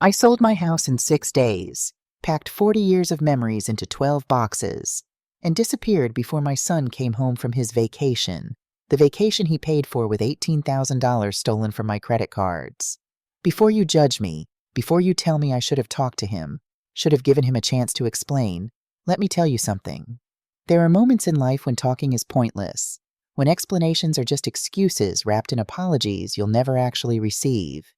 I sold my house in 6 days, packed 40 years of memories into 12 boxes, and disappeared before my son came home from his vacation, the vacation he paid for with $18,000 stolen from my credit cards. Before you judge me, before you tell me I should have talked to him, should have given him a chance to explain, let me tell you something. There are moments in life when talking is pointless, when explanations are just excuses wrapped in apologies you'll never actually receive,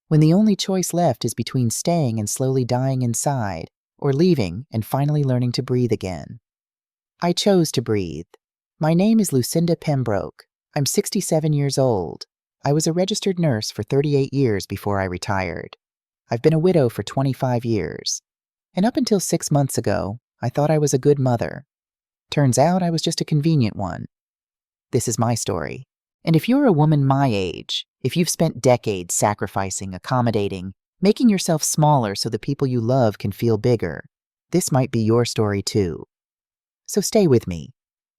when the only choice left is between staying and slowly dying inside, or leaving and finally learning to breathe again. I chose to breathe. My name is Lucinda Pembroke. I'm 67 years old. I was a registered nurse for 38 years before I retired. I've been a widow for 25 years. And up until 6 months ago, I thought I was a good mother. Turns out I was just a convenient one. This is my story. And if you're a woman my age, if you've spent decades sacrificing, accommodating, making yourself smaller so the people you love can feel bigger, this might be your story too. So stay with me,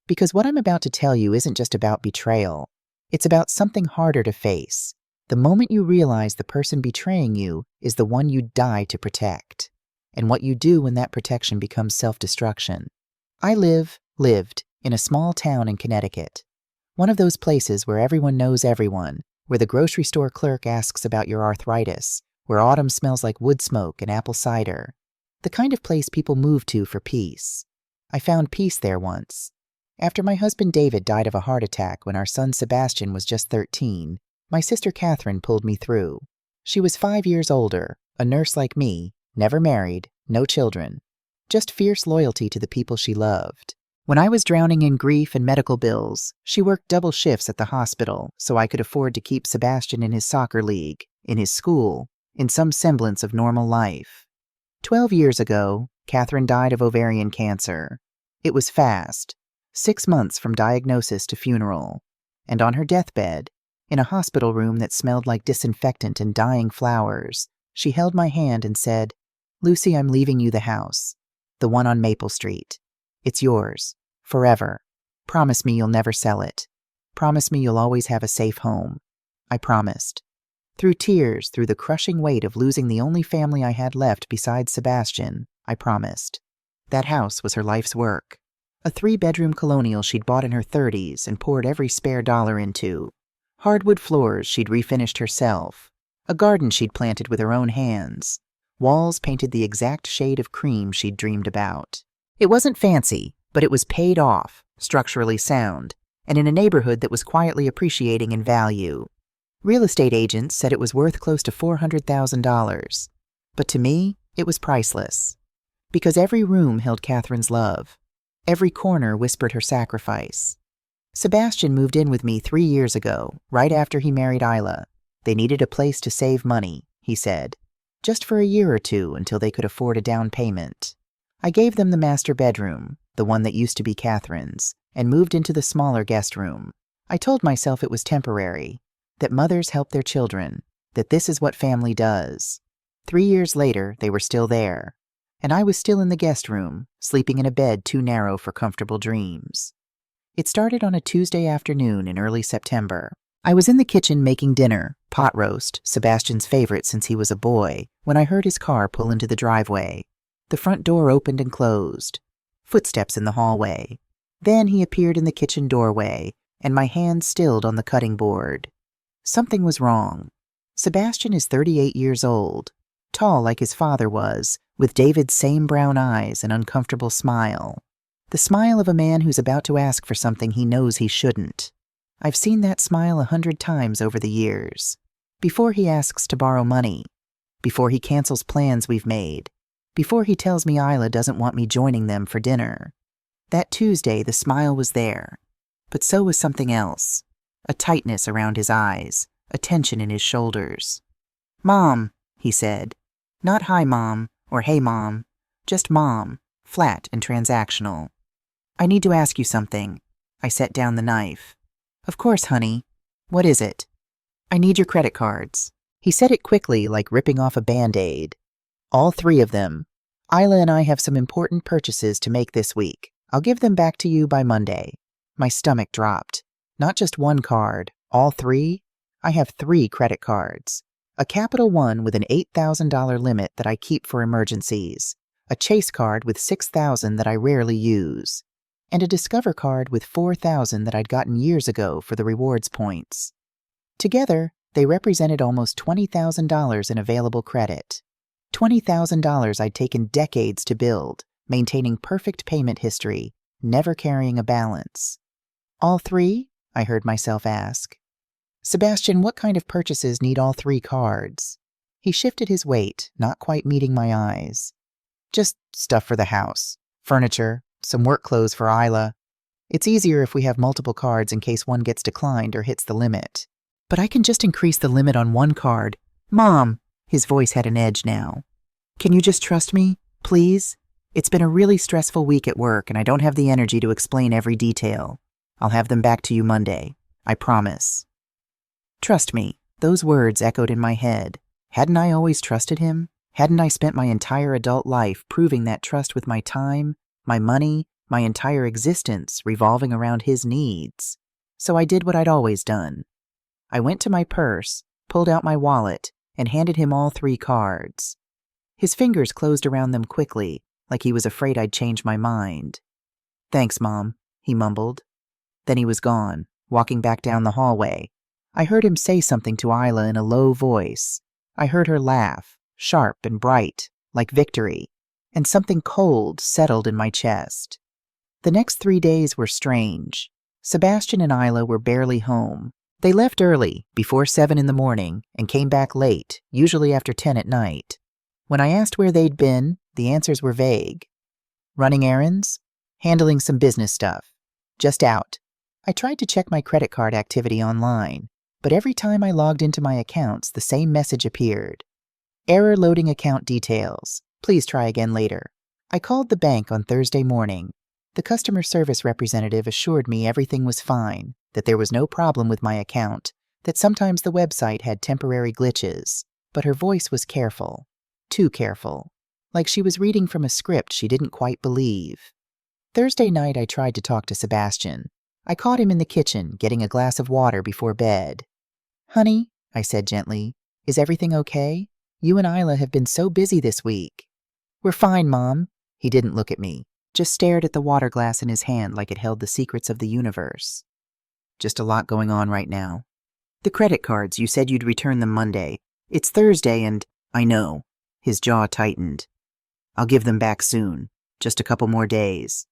because what I'm about to tell you isn't just about betrayal. It's about something harder to face. The moment you realize the person betraying you is the one you die to protect, and what you do when that protection becomes self-destruction. I lived in a small town in Connecticut. One of those places where everyone knows everyone, where the grocery store clerk asks about your arthritis, where autumn smells like wood smoke and apple cider. The kind of place people move to for peace. I found peace there once. After my husband David died of a heart attack when our son Sebastian was just 13, my sister Catherine pulled me through. She was 5 years older, a nurse like me, never married, no children. Just fierce loyalty to the people she loved. When I was drowning in grief and medical bills, she worked double shifts at the hospital so I could afford to keep Sebastian in his soccer league, in his school, in some semblance of normal life. 12 years ago, Catherine died of ovarian cancer. It was fast, 6 months from diagnosis to funeral, and on her deathbed, in a hospital room that smelled like disinfectant and dying flowers, she held my hand and said, "Lucy, I'm leaving you the house, the one on Maple Street. It's yours, forever. Promise me you'll never sell it. Promise me you'll always have a safe home." I promised. Through tears, through the crushing weight of losing the only family I had left besides Sebastian, I promised. That house was her life's work. A 3-bedroom colonial she'd bought in her 30s and poured every spare dollar into. Hardwood floors she'd refinished herself. A garden she'd planted with her own hands. Walls painted the exact shade of cream she'd dreamed about. It wasn't fancy, but it was paid off, structurally sound, and in a neighborhood that was quietly appreciating in value. Real estate agents said it was worth close to $400,000. But to me, it was priceless. Because every room held Catherine's love. Every corner whispered her sacrifice. Sebastian moved in with me 3 years ago, right after he married Isla. They needed a place to save money, he said. Just for a year or two until they could afford a down payment. I gave them the master bedroom, the one that used to be Catherine's, and moved into the smaller guest room. I told myself it was temporary, that mothers help their children, that this is what family does. 3 years later, they were still there, and I was still in the guest room, sleeping in a bed too narrow for comfortable dreams. It started on a Tuesday afternoon in early September. I was in the kitchen making dinner, pot roast, Sebastian's favorite since he was a boy, when I heard his car pull into the driveway. The front door opened and closed. Footsteps in the hallway. Then he appeared in the kitchen doorway, and my hand stilled on the cutting board. Something was wrong. Sebastian is 38 years old, tall like his father was, with David's same brown eyes and uncomfortable smile. The smile of a man who's about to ask for something he knows he shouldn't. I've seen that smile 100 times over the years. Before he asks to borrow money. Before he cancels plans we've made. Before he tells me Isla doesn't want me joining them for dinner. That Tuesday, the smile was there. But so was something else. A tightness around his eyes, a tension in his shoulders. "Mom," he said. Not "Hi, Mom," or "Hey, Mom." Just Mom, flat and transactional. "I need to ask you something." I set down the knife. "Of course, honey. What is it?" "I need your credit cards." He said it quickly, like ripping off a Band-Aid. "All 3 of them. Isla and I have some important purchases to make this week. I'll give them back to you by Monday." My stomach dropped. Not just one card, all 3? I have 3 credit cards. A Capital One with an $8,000 limit that I keep for emergencies, a Chase card with $6,000 that I rarely use, and a Discover card with $4,000 that I'd gotten years ago for the rewards points. Together, they represented almost $20,000 in available credit. $20,000 I'd taken decades to build, maintaining perfect payment history, never carrying a balance. All three? I heard myself ask. Sebastian, what kind of purchases need all three cards? He shifted his weight, not quite meeting my eyes. Just stuff for the house. Furniture, some work clothes for Isla. It's easier if we have multiple cards in case one gets declined or hits the limit. But I can just increase the limit on one card. Mom! His voice had an edge now. Can you just trust me, please? It's been a really stressful week at work and I don't have the energy to explain every detail. I'll have them back to you Monday. I promise. Trust me, those words echoed in my head. Hadn't I always trusted him? Hadn't I spent my entire adult life proving that trust with my time, my money, my entire existence revolving around his needs? So I did what I'd always done. I went to my purse, pulled out my wallet, and handed him all three cards. His fingers closed around them quickly, like he was afraid I'd change my mind. Thanks, Mom, he mumbled. Then he was gone, walking back down the hallway. I heard him say something to Isla in a low voice. I heard her laugh, sharp and bright, like victory, and something cold settled in my chest. The next 3 days were strange. Sebastian and Isla were barely home. They left early, before 7 in the morning, and came back late, usually after 10 at night. When I asked where they'd been, the answers were vague. Running errands? Handling some business stuff. Just out. I tried to check my credit card activity online, but every time I logged into my accounts, the same message appeared. Error loading account details. Please try again later. I called the bank on Thursday morning. The customer service representative assured me everything was fine, that there was no problem with my account, that sometimes the website had temporary glitches, but her voice was careful. Too careful. Like she was reading from a script she didn't quite believe. Thursday night I tried to talk to Sebastian. I caught him in the kitchen, getting a glass of water before bed. Honey, I said gently, is everything okay? You and Isla have been so busy this week. We're fine, Mom. He didn't look at me, just stared at the water glass in his hand like it held the secrets of the universe. Just a lot going on right now. The credit cards, you said you'd return them Monday. It's Thursday and… I know. His jaw tightened. I'll give them back soon. Just a couple more days.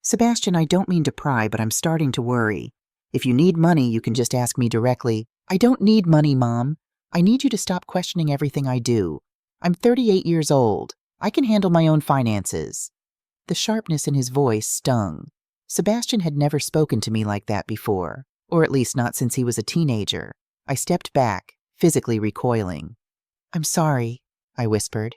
Sebastian, I don't mean to pry, but I'm starting to worry. If you need money, you can just ask me directly. I don't need money, Mom. I need you to stop questioning everything I do. I'm 38 years old. I can handle my own finances. The sharpness in his voice stung. Sebastian had never spoken to me like that before, or at least not since he was a teenager. I stepped back, physically recoiling. I'm sorry, I whispered.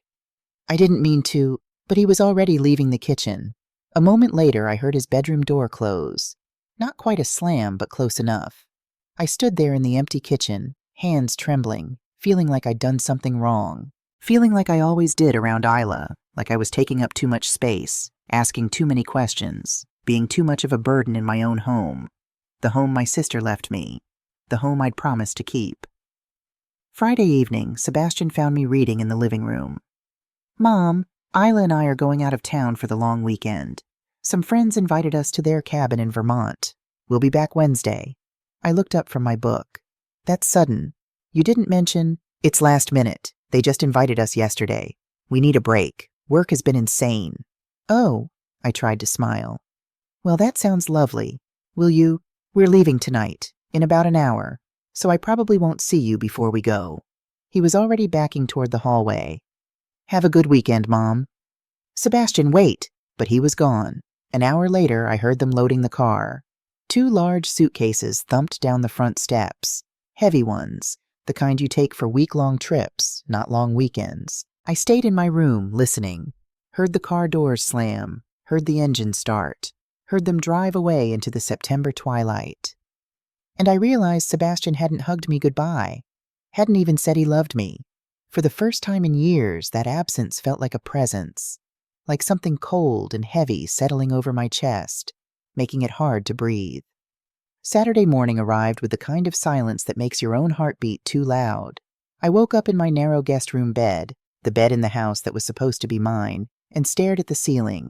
I didn't mean to, but he was already leaving the kitchen. A moment later, I heard his bedroom door close. Not quite a slam, but close enough. I stood there in the empty kitchen, hands trembling, feeling like I'd done something wrong. Feeling like I always did around Isla, like I was taking up too much space, asking too many questions, being too much of a burden in my own home. The home my sister left me. The home I'd promised to keep. Friday evening, Sebastian found me reading in the living room. Mom, Isla and I are going out of town for the long weekend. Some friends invited us to their cabin in Vermont. We'll be back Wednesday. I looked up from my book. That's sudden. You didn't mention… It's last minute. They just invited us yesterday. We need a break. Work has been insane. Oh, I tried to smile. Well, that sounds lovely. Will you… We're leaving tonight, in about an hour, so I probably won't see you before we go. He was already backing toward the hallway. Have a good weekend, Mom. Sebastian, wait! But he was gone. An hour later, I heard them loading the car. 2 large suitcases thumped down the front steps. Heavy ones, the kind you take for week-long trips, not long weekends. I stayed in my room, listening. Heard the car doors slam. Heard the engine start. Heard them drive away into the September twilight. And I realized Sebastian hadn't hugged me goodbye. Hadn't even said he loved me. For the first time in years, that absence felt like a presence. Like something cold and heavy settling over my chest, making it hard to breathe. Saturday morning arrived with the kind of silence that makes your own heart beat too loud. I woke up in my narrow guest room bed, the bed in the house that was supposed to be mine, and stared at the ceiling.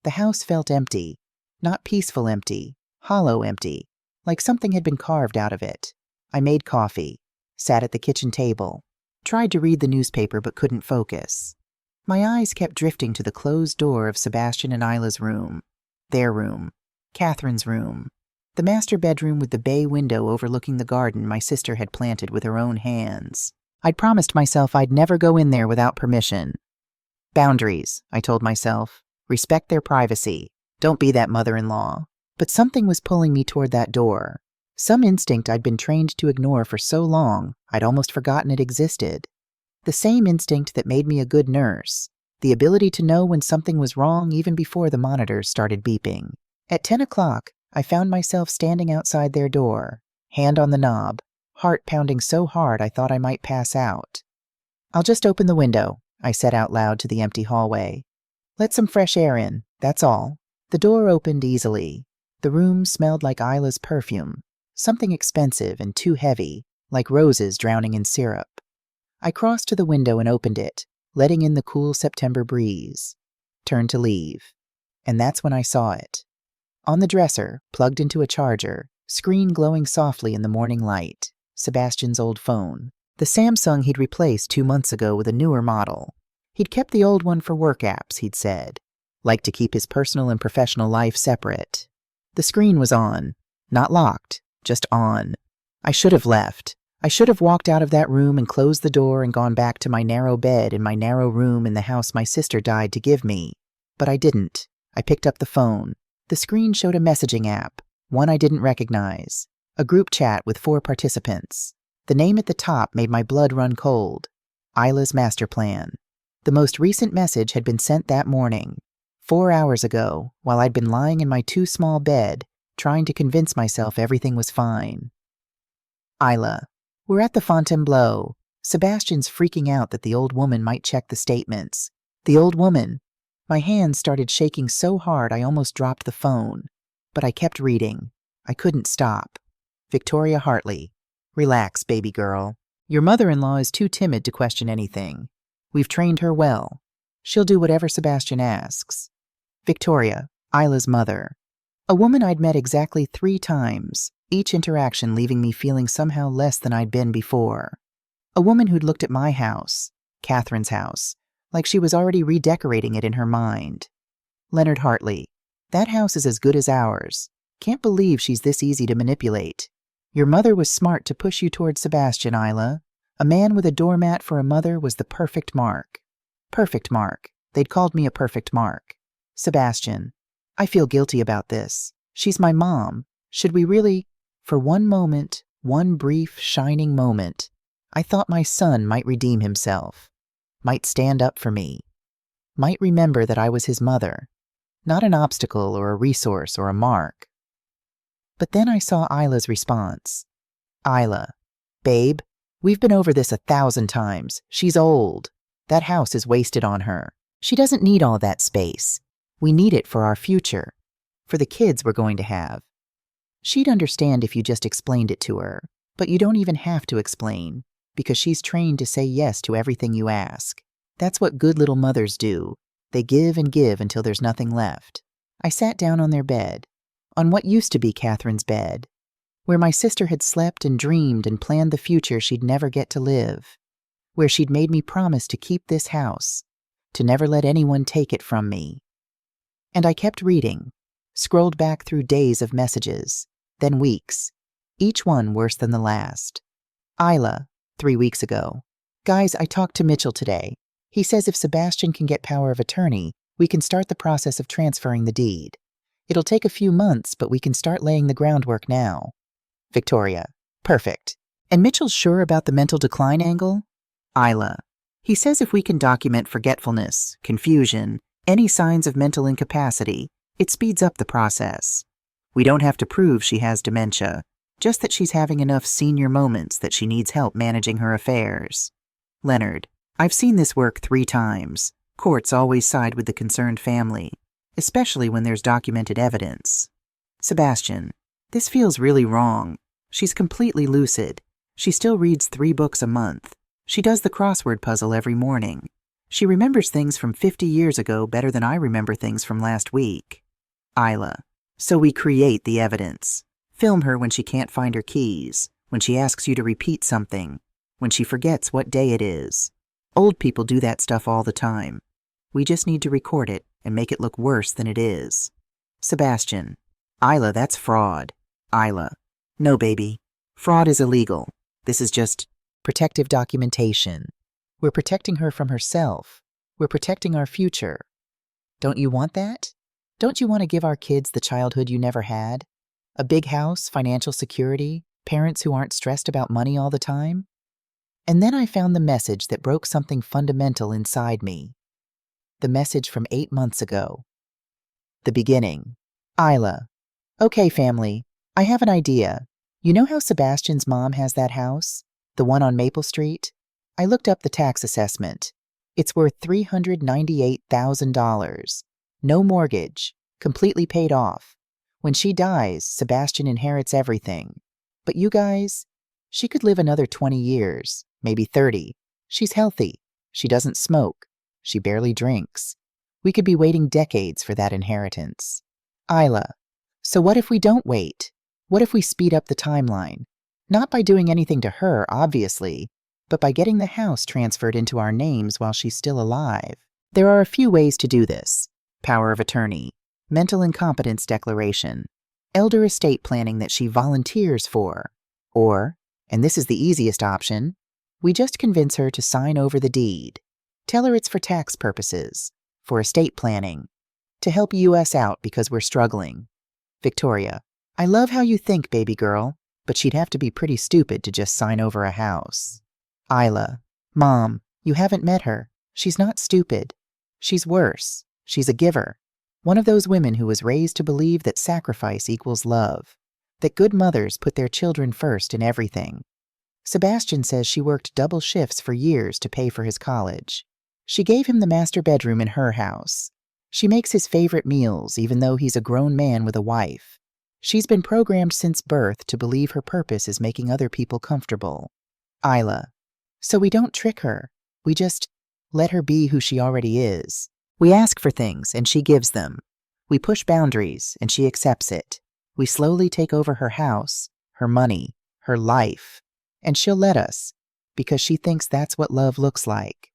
The house felt empty. Not peaceful empty, hollow empty, like something had been carved out of it. I made coffee, sat at the kitchen table, tried to read the newspaper but couldn't focus. My eyes kept drifting to the closed door of Sebastian and Isla's room. Their room. Catherine's room. The master bedroom with the bay window overlooking the garden my sister had planted with her own hands. I'd promised myself I'd never go in there without permission. Boundaries, I told myself. Respect their privacy. Don't be that mother-in-law. But something was pulling me toward that door. Some instinct I'd been trained to ignore for so long, I'd almost forgotten it existed. The same instinct that made me a good nurse. The ability to know when something was wrong even before the monitors started beeping. At 10 o'clock, I found myself standing outside their door, hand on the knob, heart pounding so hard I thought I might pass out. "I'll just open the window," I said out loud to the empty hallway. "Let some fresh air in, that's all." The door opened easily. The room smelled like Isla's perfume, something expensive and too heavy, like roses drowning in syrup. I crossed to the window and opened it, letting in the cool September breeze. Turned to leave. And that's when I saw it. On the dresser, plugged into a charger, screen glowing softly in the morning light, Sebastian's old phone. The Samsung he'd replaced 2 months ago with a newer model. He'd kept the old one for work apps, he'd said. Liked to keep his personal and professional life separate. The screen was on. Not locked, just on. I should have left. I should have walked out of that room and closed the door and gone back to my narrow bed in my narrow room in the house my sister died to give me. But I didn't. I picked up the phone. The screen showed a messaging app, one I didn't recognize. A group chat with 4 participants. The name at the top made my blood run cold. Isla's master plan. The most recent message had been sent that morning, 4 hours ago, while I'd been lying in my too small bed, trying to convince myself everything was fine. Isla. We're at the Fontainebleau. Sebastian's freaking out that the old woman might check the statements. The old woman. My hands started shaking so hard I almost dropped the phone. But I kept reading. I couldn't stop. Victoria Hartley. Relax, baby girl. Your mother-in-law is too timid to question anything. We've trained her well. She'll do whatever Sebastian asks. Victoria, Isla's mother. A woman I'd met exactly 3 times, each interaction leaving me feeling somehow less than I'd been before. A woman who'd looked at my house, Catherine's house, like she was already redecorating it in her mind. Leonard Hartley. That house is as good as ours. Can't believe she's this easy to manipulate. Your mother was smart to push you toward Sebastian, Isla. A man with a doormat for a mother was the perfect mark. Perfect mark. They'd called me a perfect mark. Sebastian. I feel guilty about this. She's my mom. Should we really? For one moment, one brief, shining moment, I thought my son might redeem himself, might stand up for me, might remember that I was his mother, not an obstacle or a resource or a mark. But then I saw Isla's response. Isla. Babe, we've been over this 1,000 times. She's old. That house is wasted on her. She doesn't need all that space. We need it for our future, for the kids we're going to have. She'd understand if you just explained it to her, but you don't even have to explain, because she's trained to say yes to everything you ask. That's what good little mothers do. They give and give until there's nothing left. I sat down on their bed, on what used to be Catherine's bed, where my sister had slept and dreamed and planned the future she'd never get to live, where she'd made me promise to keep this house, to never let anyone take it from me. And I kept reading, scrolled back through days of messages, then weeks, each one worse than the last. Isla, 3 weeks ago. Guys, I talked to Mitchell today. He says if Sebastian can get power of attorney, we can start the process of transferring the deed. It'll take a few months, but we can start laying the groundwork now. Victoria. Perfect. And Mitchell's sure about the mental decline angle? Isla. He says if we can document forgetfulness, confusion, any signs of mental incapacity, it speeds up the process. We don't have to prove she has dementia, just that she's having enough senior moments that she needs help managing her affairs. Leonard. I've seen this work 3 times. Courts always side with the concerned family, especially when there's documented evidence. Sebastian. This feels really wrong. She's completely lucid. She still reads 3 books a month. She does the crossword puzzle every morning. She remembers things from 50 years ago better than I remember things from last week. Isla. So we create the evidence. Film her when she can't find her keys, when she asks you to repeat something, when she forgets what day it is. Old people do that stuff all the time. We just need to record it and make it look worse than it is. Sebastian. Isla, that's fraud. Isla. No, baby. Fraud is illegal. This is just protective documentation. We're protecting her from herself. We're protecting our future. Don't you want that? Don't you want to give our kids the childhood you never had? A big house, financial security, parents who aren't stressed about money all the time? And then I found the message that broke something fundamental inside me. The message from 8 months ago. The beginning. Isla. Okay, family, I have an idea. You know how Sebastian's mom has that house? The one on Maple Street? I looked up the tax assessment. It's worth $398,000. No mortgage. Completely paid off. When she dies, Sebastian inherits everything. But you guys, she could live another 20 years, maybe 30. She's healthy. She doesn't smoke. She barely drinks. We could be waiting decades for that inheritance. Isla. So what if we don't wait? What if we speed up the timeline? Not by doing anything to her, obviously, but by getting the house transferred into our names while she's still alive. There are a few ways to do this. Power of attorney, mental incompetence declaration, elder estate planning that she volunteers for. Or, and this is the easiest option, we just convince her to sign over the deed. Tell her it's for tax purposes, for estate planning, to help us out because we're struggling. Victoria. I love how you think, baby girl, but she'd have to be pretty stupid to just sign over a house. Isla. Mom, you haven't met her. She's not stupid. She's worse. She's a giver. One of those women who was raised to believe that sacrifice equals love, that good mothers put their children first in everything. Sebastian says she worked double shifts for years to pay for his college. She gave him the master bedroom in her house. She makes his favorite meals, even though he's a grown man with a wife. She's been programmed since birth to believe her purpose is making other people comfortable. Isla. So we don't trick her. We just let her be who she already is. We ask for things, and she gives them. We push boundaries, and she accepts it. We slowly take over her house, her money, her life, and she'll let us, because she thinks that's what love looks like.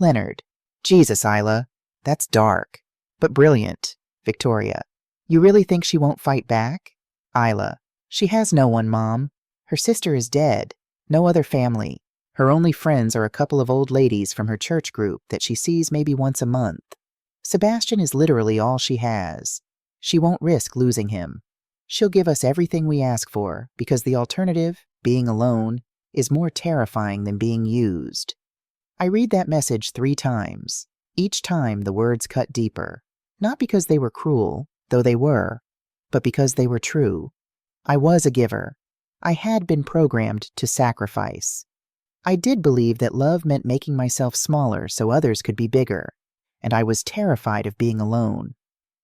Leonard. Jesus, Isla. That's dark, but brilliant. Victoria. You really think she won't fight back? Isla. She has no one, Mom. Her sister is dead. No other family. Her only friends are a couple of old ladies from her church group that she sees maybe once a month. Sebastian is literally all she has. She won't risk losing him. She'll give us everything we ask for, because the alternative, being alone, is more terrifying than being used. I read that message 3 times. Each time the words cut deeper. Not because they were cruel, though they were, but because they were true. I was a giver. I had been programmed to sacrifice. I did believe that love meant making myself smaller so others could be bigger, and I was terrified of being alone.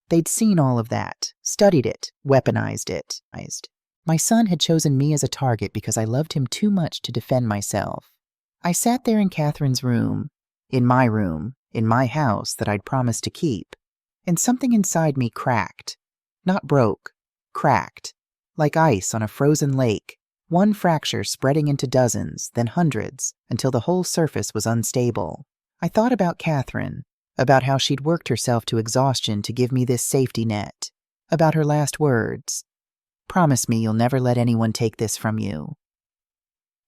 They'd seen all of that, studied it, weaponized it. My son had chosen me as a target because I loved him too much to defend myself. I sat there in Catherine's room, in my house that I'd promised to keep, and something inside me cracked. Not broke, cracked, like ice on a frozen lake, one fracture spreading into dozens, then hundreds, until the whole surface was unstable. I thought about Catherine, about how she'd worked herself to exhaustion to give me this safety net, about her last words. Promise me you'll never let anyone take this from you.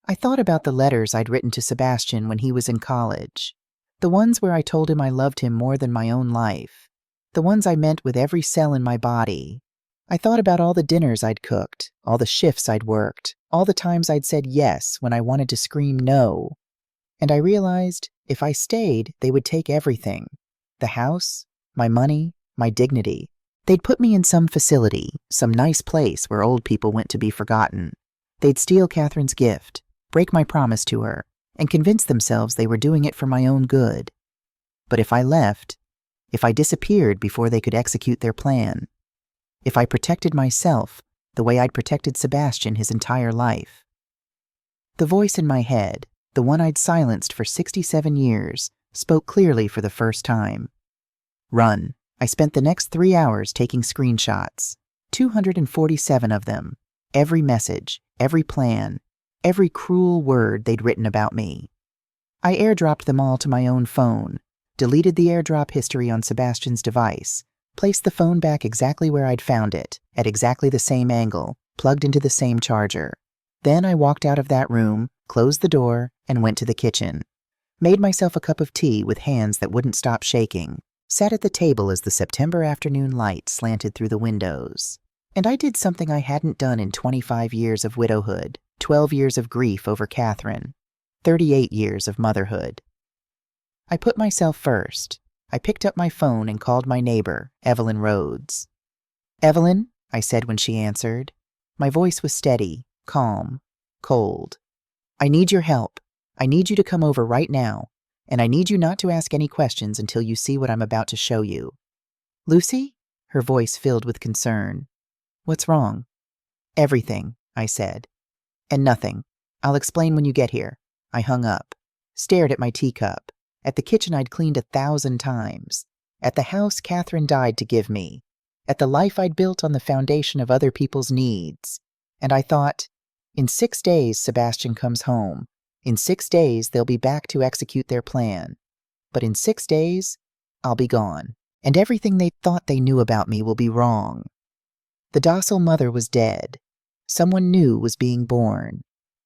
I thought about the letters I'd written to Sebastian when he was in college, the ones where I told him I loved him more than my own life, the ones I meant with every cell in my body. I thought about all the dinners I'd cooked, all the shifts I'd worked, all the times I'd said yes when I wanted to scream no. And I realized if I stayed, they would take everything. The house, my money, my dignity. They'd put me in some facility, some nice place where old people went to be forgotten. They'd steal Catherine's gift, break my promise to her, and convince themselves they were doing it for my own good. But if I left, if I disappeared before they could execute their plan, if I protected myself the way I'd protected Sebastian his entire life. The voice in my head, The one I'd silenced for 67 years spoke clearly for the first time. Run. I spent the next 3 hours taking screenshots. 247 of them. Every message, every plan, every cruel word they'd written about me. I airdropped them all to my own phone, deleted the airdrop history on Sebastian's device, placed the phone back exactly where I'd found it, at exactly the same angle, plugged into the same charger. Then I walked out of that room, closed the door, and went to the kitchen. Made myself a cup of tea with hands that wouldn't stop shaking, sat at the table as the September afternoon light slanted through the windows. And I did something I hadn't done in 25 years of widowhood, 12 years of grief over Catherine, 38 years of motherhood. I put myself first. I picked up my phone and called my neighbor, Evelyn Rhodes. "Evelyn," I said when she answered. My voice was steady, calm, cold. "I need your help. I need you to come over right now, and I need you not to ask any questions until you see what I'm about to show you." "Lucy?" Her voice filled with concern. "What's wrong?" "Everything," I said. "And nothing. I'll explain when you get here." I hung up, stared at my teacup, at the kitchen I'd cleaned 1,000 times, at the house Catherine died to give me, at the life I'd built on the foundation of other people's needs. And I thought, in 6 days Sebastian comes home. In 6 days they'll be back to execute their plan. But in 6 days, I'll be gone, and everything they thought they knew about me will be wrong. The docile mother was dead. Someone new was being born.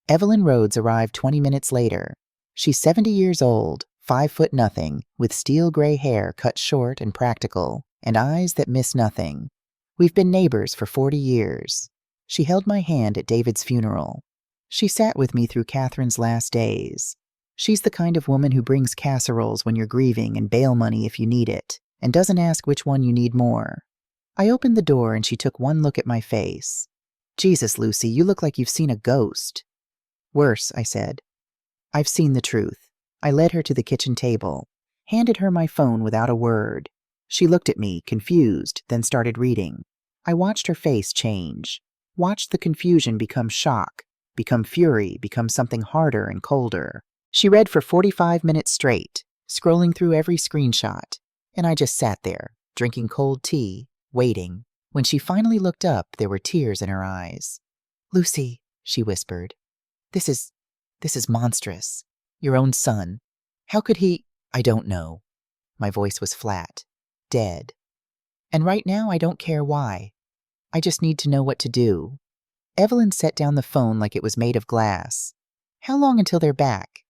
Evelyn Rhodes arrived 20 minutes later. She's 70 years old, 5'0", with steel gray hair cut short and practical, and eyes that miss nothing. We've been neighbors for 40 years. She held my hand at David's funeral. She sat with me through Catherine's last days. She's the kind of woman who brings casseroles when you're grieving and bail money if you need it, and doesn't ask which one you need more. I opened the door and she took one look at my face. "Jesus, Lucy, you look like you've seen a ghost." "Worse," I said. "I've seen the truth." I led her to the kitchen table, handed her my phone without a word. She looked at me, confused, then started reading. I watched her face change, watched the confusion become shock, become fury, become something harder and colder. She read for 45 minutes straight, scrolling through every screenshot, and I just sat there, drinking cold tea, waiting. When she finally looked up, there were tears in her eyes. "Lucy," she whispered, This is monstrous. Your own son. How could he?" "I don't know." My voice was flat, dead. "And right now I don't care why. I just need to know what to do." Evelyn set down the phone like it was made of glass. "How long until they're back?"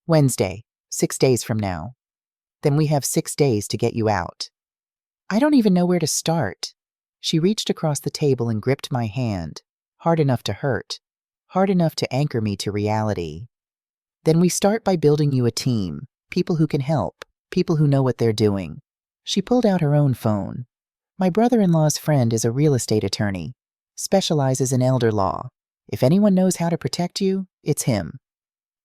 "Wednesday, 6 days from now." "Then we have 6 days to get you out." "I don't even know where to start." She reached across the table and gripped my hand, hard enough to hurt, hard enough to anchor me to reality. "Then we start by building you a team, people who can help, people who know what they're doing." She pulled out her own phone. "My brother-in-law's friend is a real estate attorney, specializes in elder law. If anyone knows how to protect you, it's him."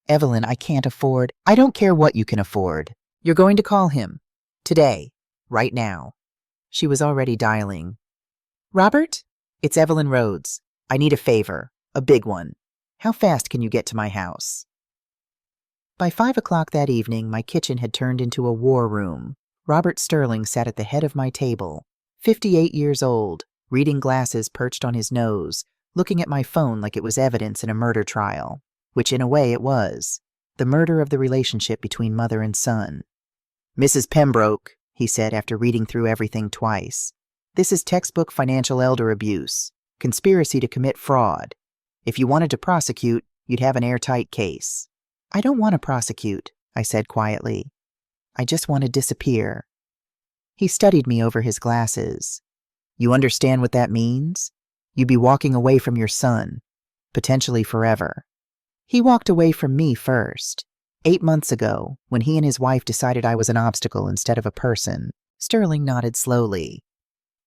"Evelyn, I can't afford—" "I don't care what you can afford. You're going to call him. Today. Right now." She was already dialing. "Robert? It's Evelyn Rhodes. I need a favor. A big one. How fast can you get to my house?" By 5 o'clock that evening, my kitchen had turned into a war room. Robert Sterling sat at the head of my table, 58 years old, reading glasses perched on his nose, looking at my phone like it was evidence in a murder trial, which in a way it was, the murder of the relationship between mother and son. "Mrs. Pembroke," he said after reading through everything twice, "this is textbook financial elder abuse, conspiracy to commit fraud. If you wanted to prosecute, you'd have an airtight case." "I don't want to prosecute," I said quietly. "I just want to disappear." He studied me over his glasses. "You understand what that means? You'd be walking away from your son, potentially forever." He walked away from me first. 8 months ago, when he and his wife decided I was an obstacle instead of a person. Sterling nodded slowly.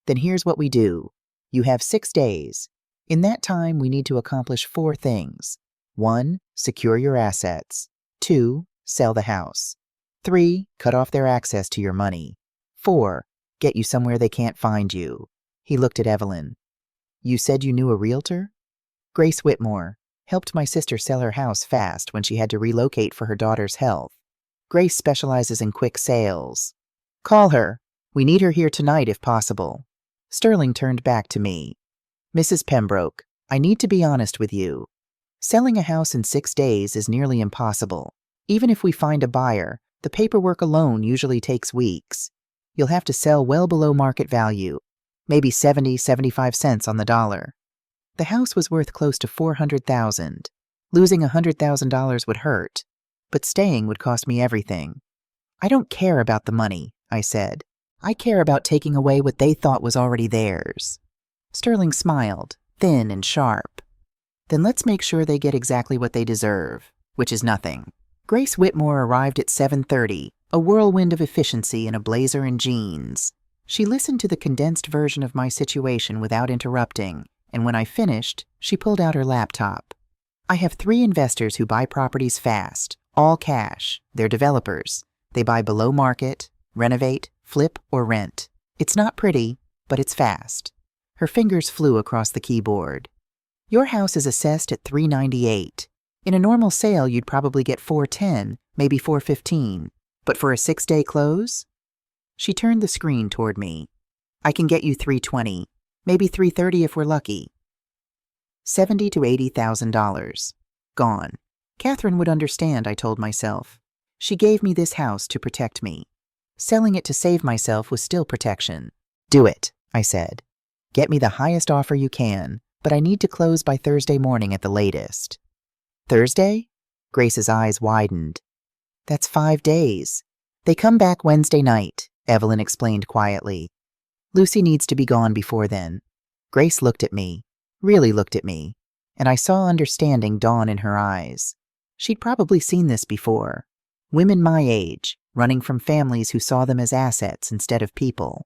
"Then here's what we do. You have 6 days. In that time, we need to accomplish 4 things. 1, secure your assets. 2, sell the house. 3, cut off their access to your money. 4, get you somewhere they can't find you." He looked at Evelyn. "You said you knew a realtor?" "Grace Whitmore. Helped my sister sell her house fast when she had to relocate for her daughter's health. Grace specializes in quick sales. Call her. We need her here tonight if possible. Sterling turned back to me. Mrs. Pembroke, I need to be honest with you. Selling a house in 6 days is nearly impossible. Even if we find a buyer, the paperwork alone usually takes weeks. You'll have to sell well below market value, maybe 75 cents on the dollar. The house was worth close to $400,000. Losing $100,000 would hurt, but staying would cost me everything. I don't care about the money, I said. I care about taking away what they thought was already theirs. Sterling smiled, thin and sharp. Then let's make sure they get exactly what they deserve, which is nothing. Grace Whitmore arrived at 7:30, a whirlwind of efficiency in a blazer and jeans. She listened to the condensed version of my situation without interrupting, and when I finished, she pulled out her laptop. I have 3 investors who buy properties fast, all cash. They're developers. They buy below market, renovate, flip, or rent. It's not pretty, but it's fast. Her fingers flew across the keyboard. Your house is assessed at $398. In a normal sale, you'd probably get $410, maybe $415. But for a 6-day close? She turned the screen toward me. I can get you $320, maybe $330 if we're lucky. $70,000 to $80,000. Gone. Catherine would understand, I told myself. She gave me this house to protect me. Selling it to save myself was still protection. Do it, I said. Get me the highest offer you can, but I need to close by Thursday morning at the latest. Thursday? Grace's eyes widened. That's 5 days. They come back Wednesday night, Evelyn explained quietly. Lucy needs to be gone before then. Grace looked at me, really looked at me, and I saw understanding dawn in her eyes. She'd probably seen this before. Women my age, running from families who saw them as assets instead of people.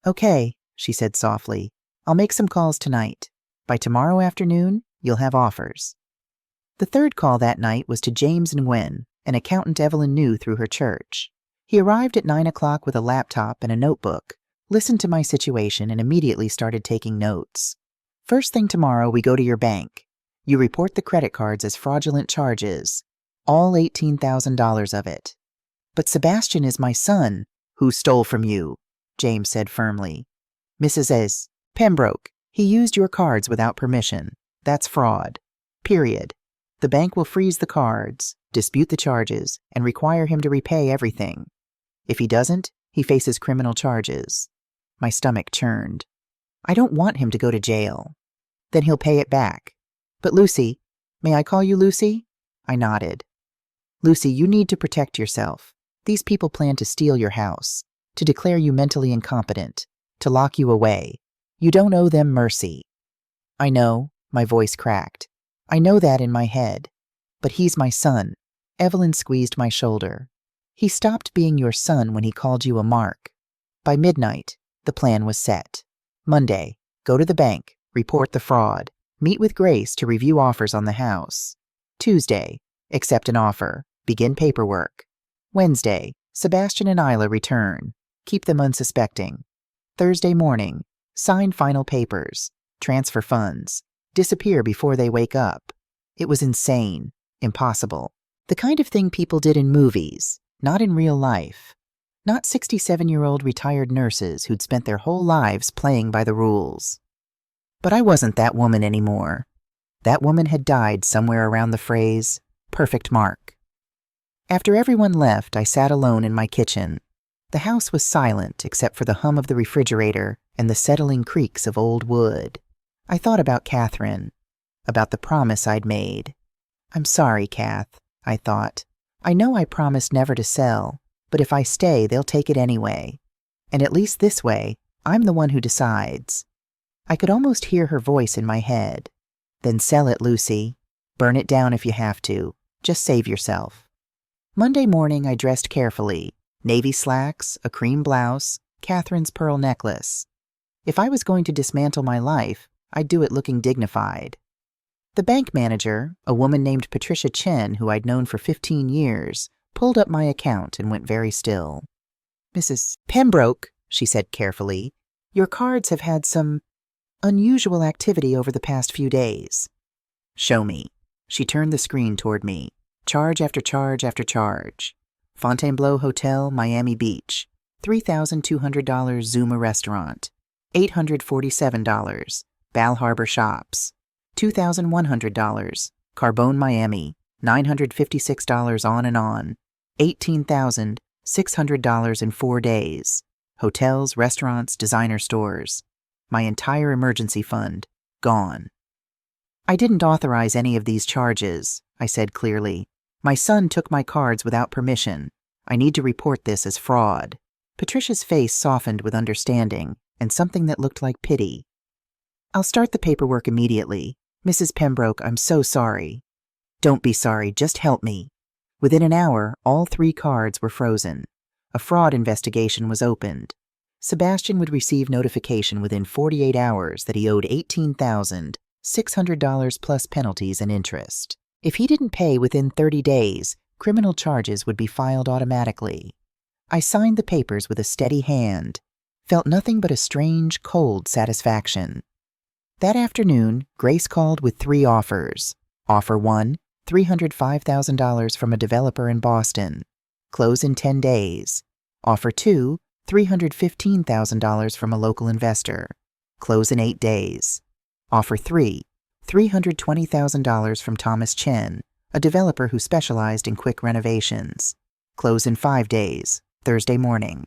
Okay, she said softly. I'll make some calls tonight. By tomorrow afternoon, you'll have offers. The third call that night was to James Nguyen, an accountant Evelyn knew through her church. He arrived at 9 o'clock with a laptop and a notebook, listened to my situation, and immediately started taking notes. First thing tomorrow, we go to your bank. You report the credit cards as fraudulent charges, all $18,000 of it. But Sebastian is my son. Who stole from you? James said firmly. Mrs. Pembroke. He used your cards without permission. That's fraud. Period. The bank will freeze the cards, dispute the charges, and require him to repay everything. If he doesn't, he faces criminal charges. My stomach churned. I don't want him to go to jail. Then he'll pay it back. But Lucy, may I call you Lucy? I nodded. Lucy, you need to protect yourself. These people plan to steal your house, to declare you mentally incompetent, to lock you away. You don't owe them mercy. I know, my voice cracked. I know that in my head. But he's my son. Evelyn squeezed my shoulder. He stopped being your son when he called you a mark. By midnight, the plan was set. Monday, go to the bank, report the fraud, meet with Grace to review offers on the house. Tuesday, accept an offer, begin paperwork. Wednesday, Sebastian and Isla return, keep them unsuspecting. Thursday morning, sign final papers, transfer funds, disappear before they wake up. It was insane, impossible. The kind of thing people did in movies, not in real life. Not 67-year-old retired nurses who'd spent their whole lives playing by the rules. But I wasn't that woman anymore. That woman had died somewhere around the phrase, perfect mark. After everyone left, I sat alone in my kitchen. The house was silent except for the hum of the refrigerator and the settling creaks of old wood. I thought about Catherine, about the promise I'd made. I'm sorry, Kath, I thought. I know I promised never to sell, but if I stay, they'll take it anyway. And at least this way, I'm the one who decides. I could almost hear her voice in my head. Then sell it, Lucy. Burn it down if you have to. Just save yourself. Monday morning, I dressed carefully. Navy slacks, a cream blouse, Catherine's pearl necklace. If I was going to dismantle my life, I'd do it looking dignified. The bank manager, a woman named Patricia Chen, who I'd known for 15 years, pulled up my account and went very still. Mrs. Pembroke, she said carefully, your cards have had some unusual activity over the past few days. Show me. She turned the screen toward me. Charge after charge after charge. Fontainebleau Hotel, Miami Beach. $3,200 Zuma Restaurant. $847. Bal Harbor Shops. $2,100. Carbone, Miami. $956 on and on. $18,600 in 4 days. Hotels, restaurants, designer stores. My entire emergency fund, gone. I didn't authorize any of these charges, I said clearly. My son took my cards without permission. I need to report this as fraud. Patricia's face softened with understanding and something that looked like pity. I'll start the paperwork immediately. Mrs. Pembroke, I'm so sorry. Don't be sorry, just help me. Within an hour, all 3 cards were frozen. A fraud investigation was opened. Sebastian would receive notification within 48 hours that he owed $18,600 plus penalties and interest. If he didn't pay within 30 days, criminal charges would be filed automatically. I signed the papers with a steady hand, felt nothing but a strange, cold satisfaction. That afternoon, Grace called with 3 offers. Offer 1, $305,000 from a developer in Boston. Close in 10 days. Offer 2, $315,000 from a local investor. Close in 8 days. Offer 3, $320,000 from Thomas Chen, a developer who specialized in quick renovations. Close in 5 days, Thursday morning.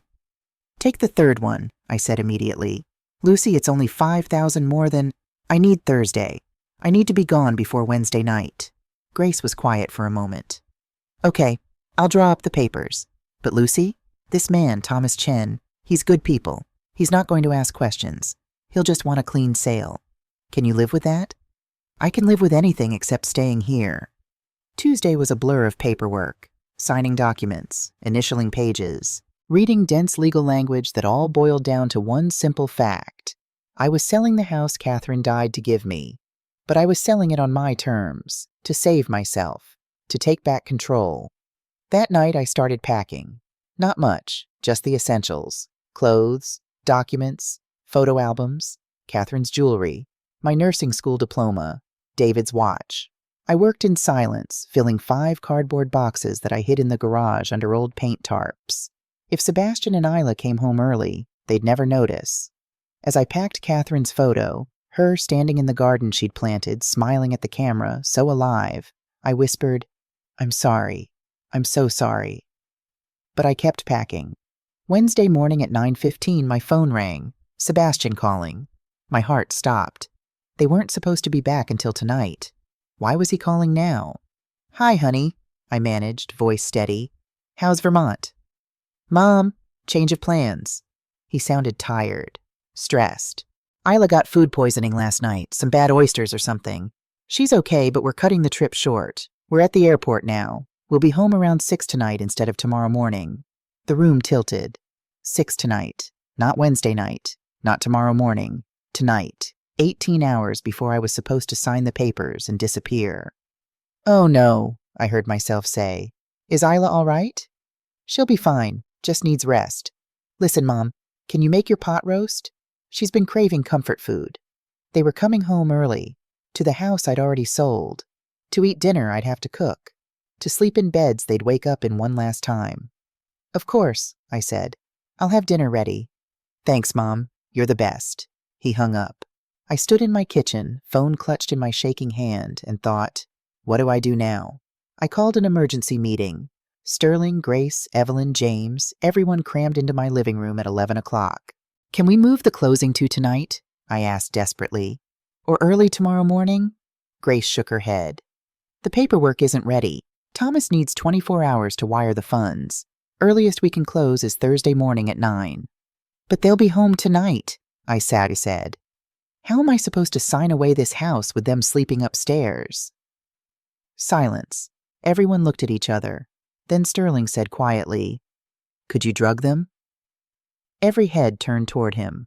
Take the third one, I said immediately. Lucy, it's only $5,000 more than... I need Thursday. I need to be gone before Wednesday night. Grace was quiet for a moment. Okay, I'll draw up the papers. But Lucy, this man, Thomas Chen, he's good people. He's not going to ask questions. He'll just want a clean sale. Can you live with that? I can live with anything except staying here. Tuesday was a blur of paperwork, signing documents, initialing pages, reading dense legal language that all boiled down to one simple fact. I was selling the house Catherine died to give me, but I was selling it on my terms, to save myself, to take back control. That night I started packing. Not much, just the essentials. Clothes, documents, photo albums, Catherine's jewelry, my nursing school diploma, David's watch. I worked in silence, filling 5 cardboard boxes that I hid in the garage under old paint tarps. If Sebastian and Isla came home early, they'd never notice. As I packed Catherine's photo, her standing in the garden she'd planted, smiling at the camera, so alive, I whispered, I'm sorry. I'm so sorry. But I kept packing. Wednesday morning at 9:15, my phone rang. Sebastian calling. My heart stopped. They weren't supposed to be back until tonight. Why was he calling now? Hi, honey, I managed, voice steady. How's Vermont? Mom, change of plans. He sounded tired, stressed. Isla got food poisoning last night, some bad oysters or something. She's okay, but we're cutting the trip short. We're at the airport now. We'll be home around 6 tonight instead of tomorrow morning. The room tilted. 6 tonight. Not Wednesday night. Not tomorrow morning. Tonight. 18 hours before I was supposed to sign the papers and disappear. Oh no, I heard myself say. Is Isla all right? She'll be fine. Just needs rest. Listen, Mom, can you make your pot roast? She's been craving comfort food. They were coming home early. To the house I'd already sold. To eat dinner I'd have to cook. To sleep in beds they'd wake up in one last time. Of course, I said. I'll have dinner ready. Thanks, Mom. You're the best. He hung up. I stood in my kitchen, phone clutched in my shaking hand, and thought, what do I do now? I called an emergency meeting. Sterling, Grace, Evelyn, James, everyone crammed into my living room at 11 o'clock. Can we move the closing to tonight? I asked desperately. Or early tomorrow morning? Grace shook her head. The paperwork isn't ready. Thomas needs 24 hours to wire the funds. Earliest we can close is Thursday morning at 9. But they'll be home tonight, I said. How am I supposed to sign away this house with them sleeping upstairs? Silence. Everyone looked at each other. Then Sterling said quietly, Could you drug them? Every head turned toward him.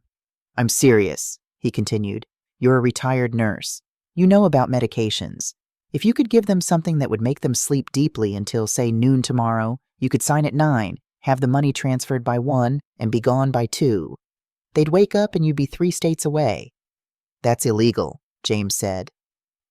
I'm serious, he continued. You're a retired nurse. You know about medications. If you could give them something that would make them sleep deeply until, say, noon tomorrow, you could sign at 9, have the money transferred by 1, and be gone by 2. They'd wake up and you'd be 3 states away. That's illegal, James said.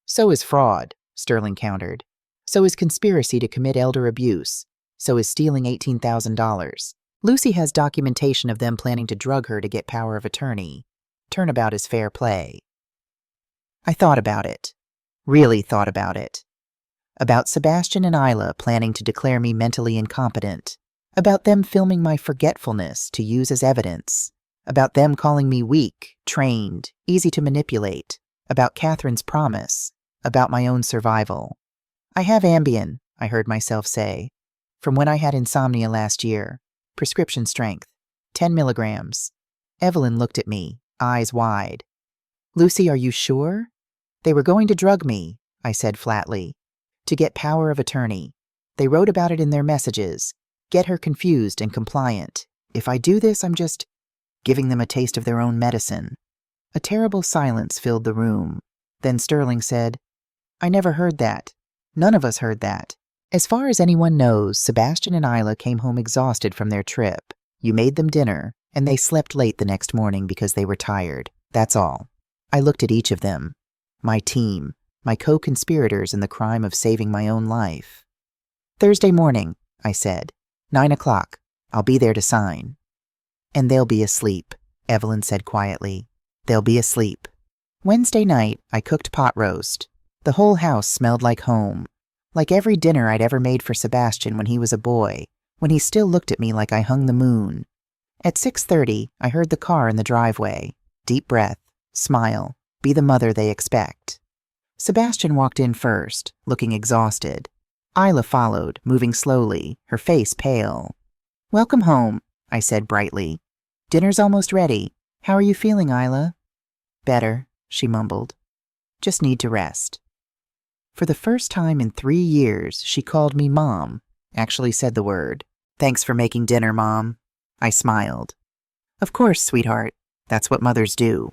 So is fraud, Sterling countered. So is conspiracy to commit elder abuse. So is stealing $18,000. Lucy has documentation of them planning to drug her to get power of attorney. Turnabout is fair play. I thought about it. Really thought about it. About Sebastian and Isla planning to declare me mentally incompetent. About them filming my forgetfulness to use as evidence. About them calling me weak, trained, easy to manipulate. About Catherine's promise. About my own survival. I have Ambien, I heard myself say. From when I had insomnia last year. Prescription strength. 10 milligrams. Evelyn looked at me, eyes wide. Lucy, are you sure? They were going to drug me, I said flatly. To get power of attorney. They wrote about it in their messages. Get her confused and compliant. If I do this, I'm just giving them a taste of their own medicine. A terrible silence filled the room. Then Sterling said, I never heard that. None of us heard that. As far as anyone knows, Sebastian and Isla came home exhausted from their trip. You made them dinner, and they slept late the next morning because they were tired. That's all. I looked at each of them. My team. My co-conspirators in the crime of saving my own life. Thursday morning, I said. 9 o'clock. I'll be there to sign. And they'll be asleep, Evelyn said quietly. They'll be asleep. Wednesday night, I cooked pot roast. The whole house smelled like home. Like every dinner I'd ever made for Sebastian when he was a boy, when he still looked at me like I hung the moon. At 6:30, I heard the car in the driveway. Deep breath. Smile. Be the mother they expect. Sebastian walked in first, looking exhausted. Isla followed, moving slowly, her face pale. Welcome home, I said brightly. Dinner's almost ready. How are you feeling, Isla? Better, she mumbled. Just need to rest. For the first time in 3 years, she called me Mom, actually said the word. Thanks for making dinner, Mom. I smiled. Of course, sweetheart. That's what mothers do.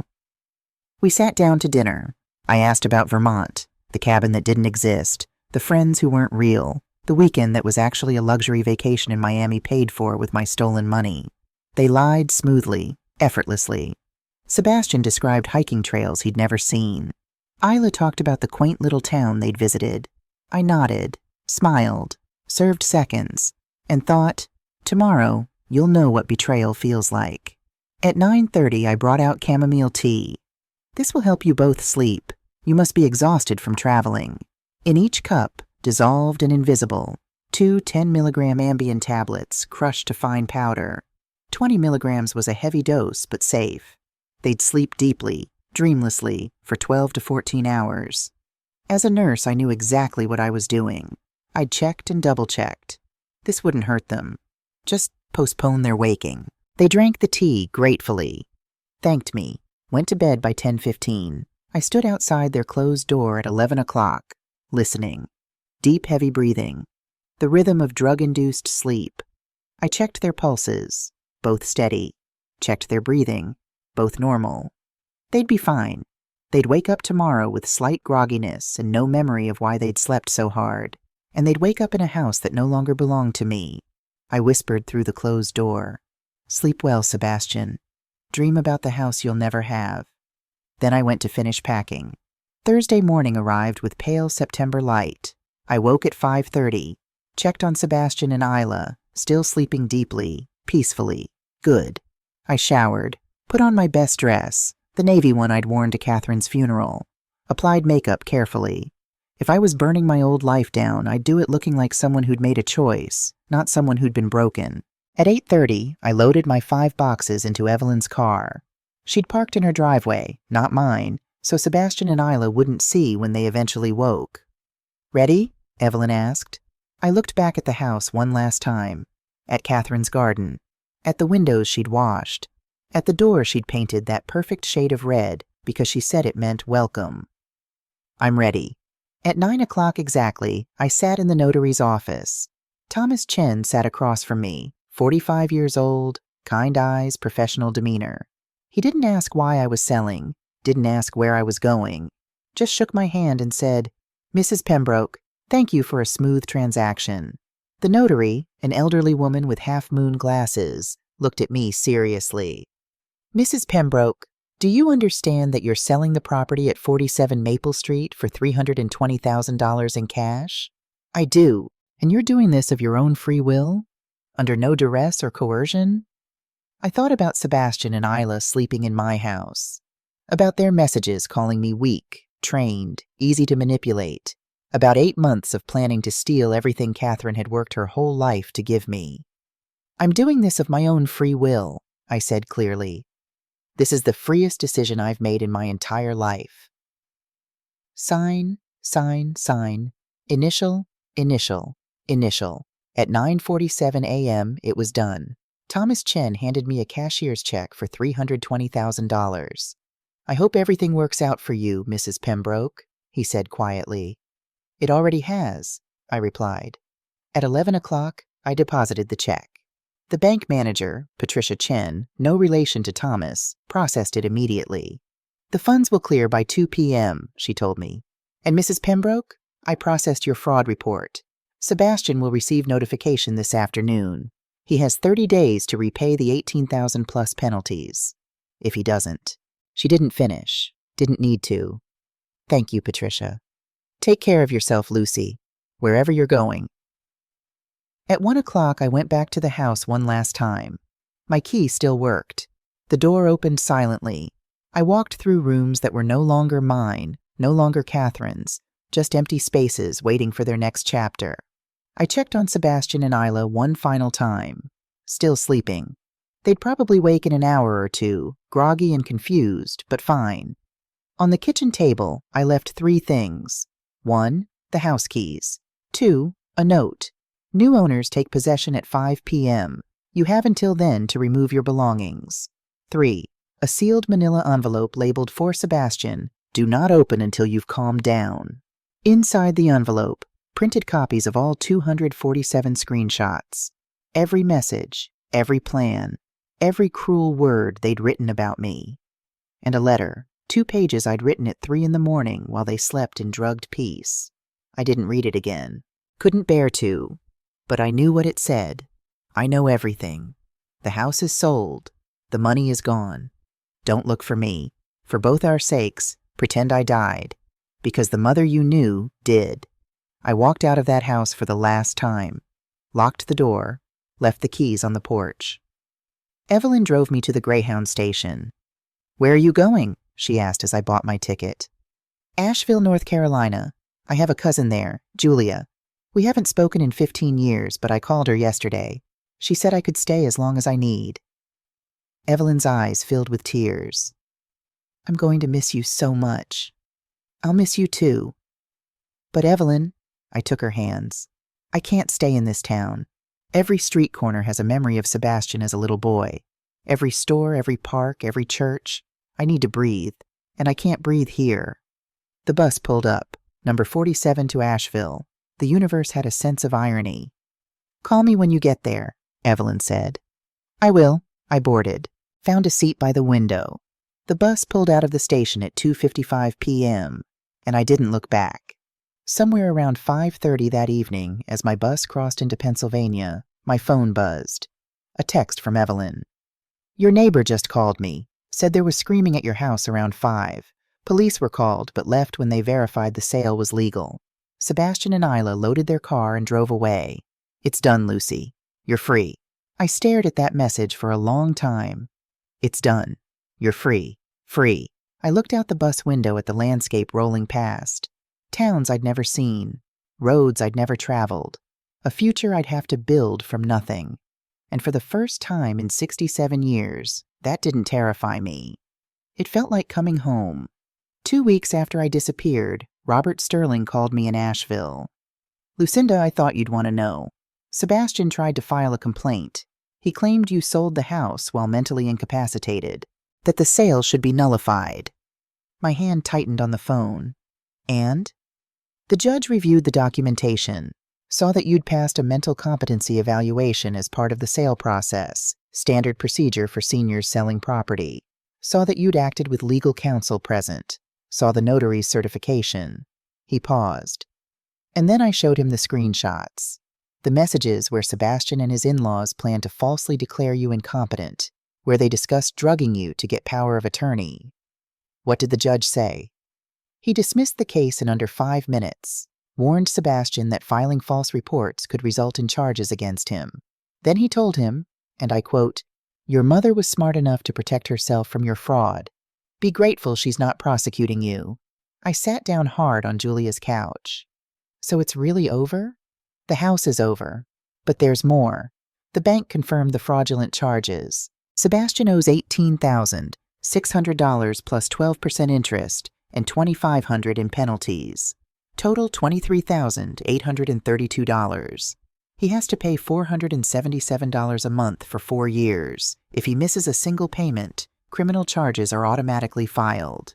We sat down to dinner. I asked about Vermont, the cabin that didn't exist, the friends who weren't real, the weekend that was actually a luxury vacation in Miami paid for with my stolen money. They lied smoothly, effortlessly. Sebastian described hiking trails he'd never seen. Isla talked about the quaint little town they'd visited. I nodded, smiled, served seconds, and thought, tomorrow you'll know what betrayal feels like. At 9:30, I brought out chamomile tea. This will help you both sleep. You must be exhausted from traveling. In each cup, dissolved and invisible, 2 10-milligram Ambien tablets crushed to fine powder. 20 milligrams was a heavy dose, but safe. They'd sleep deeply, dreamlessly, for 12 to 14 hours. As a nurse, I knew exactly what I was doing. I'd checked and double-checked. This wouldn't hurt them. Just postpone their waking. They drank the tea gratefully, thanked me, went to bed by 10:15. I stood outside their closed door at 11 o'clock, listening. Deep, heavy breathing. The rhythm of drug-induced sleep. I checked their pulses, both steady. Checked their breathing, both normal. They'd be fine. They'd wake up tomorrow with slight grogginess and no memory of why they'd slept so hard. And they'd wake up in a house that no longer belonged to me. I whispered through the closed door. Sleep well, Sebastian. Dream about the house you'll never have. Then I went to finish packing. Thursday morning arrived with pale September light. I woke at 5:30, checked on Sebastian and Isla, still sleeping deeply, peacefully. Good. I showered, put on my best dress, the navy one I'd worn to Catherine's funeral, applied makeup carefully. If I was burning my old life down, I'd do it looking like someone who'd made a choice, not someone who'd been broken. At 8:30, I loaded my 5 boxes into Evelyn's car. She'd parked in her driveway, not mine, so Sebastian and Isla wouldn't see when they eventually woke. Ready? Evelyn asked. I looked back at the house one last time, at Catherine's garden, at the windows she'd washed, at the door she'd painted that perfect shade of red because she said it meant welcome. I'm ready. At 9 o'clock exactly, I sat in the notary's office. Thomas Chen sat across from me, 45 years old, kind eyes, professional demeanor. He didn't ask why I was selling, didn't ask where I was going, just shook my hand and said, Mrs. Pembroke, thank you for a smooth transaction. The notary, an elderly woman with half-moon glasses, looked at me seriously. Mrs. Pembroke, Do you understand that you're selling the property at 47 Maple Street for $320,000 in cash? I do. And you're doing this of your own free will? Under no duress or coercion? I thought about Sebastian and Isla sleeping in my house, about their messages calling me weak, trained, easy to manipulate, about 8 months of planning to steal everything Catherine had worked her whole life to give me. I'm doing this of my own free will, I said clearly. This is the freest decision I've made in my entire life. Sign, sign, sign, initial, initial, initial. At 9:47 a.m., it was done. Thomas Chen handed me a cashier's check for $320,000. I hope everything works out for you, Mrs. Pembroke, he said quietly. It already has, I replied. At 11 o'clock, I deposited the check. The bank manager, Patricia Chen, no relation to Thomas, processed it immediately. The funds will clear by 2 p.m., she told me. And Mrs. Pembroke, I processed your fraud report. Sebastian will receive notification this afternoon. He has 30 days to repay the $18,000 plus penalties. If he doesn't. She didn't finish. Didn't need to. Thank you, Patricia. Take care of yourself, Lucy, wherever you're going. At 1 o'clock, I went back to the house one last time. My key still worked. The door opened silently. I walked through rooms that were no longer mine, no longer Catherine's, just empty spaces waiting for their next chapter. I checked on Sebastian and Isla one final time. Still sleeping. They'd probably wake in an hour or two, groggy and confused, but fine. On the kitchen table, I left 3 things. 1, the house keys. 2, a note. New owners take possession at 5 p.m. You have until then to remove your belongings. 3, a sealed manila envelope labeled for Sebastian. Do not open until you've calmed down. Inside the envelope, printed copies of all 247 screenshots. Every message, every plan, every cruel word they'd written about me. And a letter, 2 pages I'd written at 3 in the morning while they slept in drugged peace. I didn't read it again. Couldn't bear to. But I knew what it said. I know everything. The house is sold. The money is gone. Don't look for me. For both our sakes, pretend I died. Because the mother you knew did. I walked out of that house for the last time, locked the door, left the keys on the porch. Evelyn drove me to the Greyhound station. Where are you going? She asked as I bought my ticket. Asheville, North Carolina. I have a cousin there, Julia. We haven't spoken in 15 years, but I called her yesterday. She said I could stay as long as I need. Evelyn's eyes filled with tears. I'm going to miss you so much. I'll miss you too. But Evelyn, I took her hands. I can't stay in this town. Every street corner has a memory of Sebastian as a little boy. Every store, every park, every church. I need to breathe, and I can't breathe here. The bus pulled up, number 47 to Asheville. The universe had a sense of irony. Call me when you get there, Evelyn said. I will. I boarded, found a seat by the window. The bus pulled out of the station at 2:55 p.m., and I didn't look back. Somewhere around 5:30 that evening, as my bus crossed into Pennsylvania, my phone buzzed. A text from Evelyn. Your neighbor just called me, said there was screaming at your house around 5. Police were called, but left when they verified the sale was legal. Sebastian and Isla loaded their car and drove away. It's done, Lucy. You're free. I stared at that message for a long time. It's done. You're free. Free. I looked out the bus window at the landscape rolling past. Towns I'd never seen. Roads I'd never traveled. A future I'd have to build from nothing. And for the first time in 67 years, that didn't terrify me. It felt like coming home. 2 weeks after I disappeared, Robert Sterling called me in Asheville. Lucinda, I thought you'd want to know. Sebastian tried to file a complaint. He claimed you sold the house while mentally incapacitated, that the sale should be nullified. My hand tightened on the phone. And? The judge reviewed the documentation, saw that you'd passed a mental competency evaluation as part of the sale process, standard procedure for seniors selling property, saw that you'd acted with legal counsel present, saw the notary's certification. He paused. And then I showed him the screenshots, the messages where Sebastian and his in-laws planned to falsely declare you incompetent, where they discussed drugging you to get power of attorney. What did the judge say? He dismissed the case in under 5 minutes, warned Sebastian that filing false reports could result in charges against him. Then he told him, and I quote, "Your mother was smart enough to protect herself from your fraud. Be grateful she's not prosecuting you." I sat down hard on Julia's couch. So it's really over? The house is over. But there's more. The bank confirmed the fraudulent charges. Sebastian owes $18,600 plus 12% interest and $2,500 in penalties. Total $23,832. He has to pay $477 a month for 4 years. If he misses a single payment, criminal charges are automatically filed.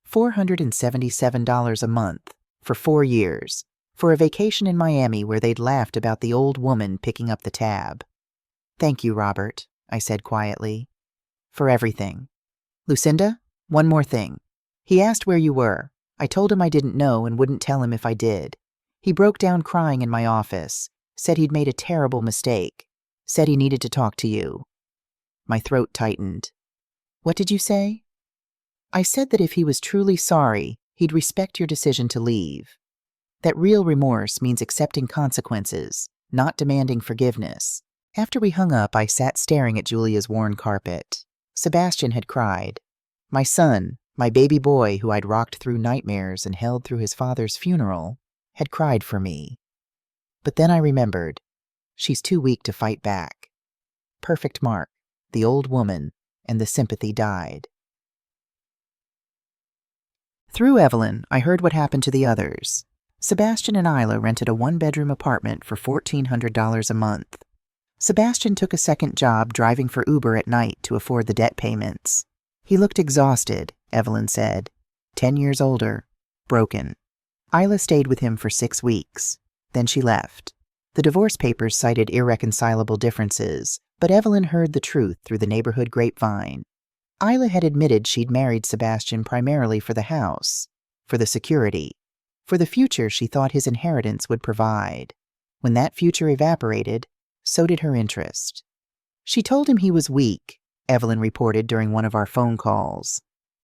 $477 a month for 4 years for a vacation in Miami where they'd laughed about the old woman picking up the tab. "Thank you, Robert," I said quietly, "for everything. Lucinda, one more thing. He asked where you were. I told him I didn't know and wouldn't tell him if I did. He broke down crying in my office, said he'd made a terrible mistake, said he needed to talk to you." My throat tightened. "What did you say?" "I said that if he was truly sorry, he'd respect your decision to leave. That real remorse means accepting consequences, not demanding forgiveness." After we hung up, I sat staring at Julia's worn carpet. Sebastian had cried. My son, my baby boy who I'd rocked through nightmares and held through his father's funeral, had cried for me. But then I remembered. She's too weak to fight back. Perfect Mark, the old woman, and the sympathy died. Through Evelyn, I heard what happened to the others. Sebastian and Isla rented a 1-bedroom apartment for $1,400 a month. Sebastian took a second job driving for Uber at night to afford the debt payments. He looked exhausted, Evelyn said. 10 years older, broken. Isla stayed with him for 6 weeks. Then she left. The divorce papers cited irreconcilable differences, but Evelyn heard the truth through the neighborhood grapevine. Isla had admitted she'd married Sebastian primarily for the house, for the security, for the future she thought his inheritance would provide. When that future evaporated, so did her interest. She told him he was weak, Evelyn reported during one of our phone calls.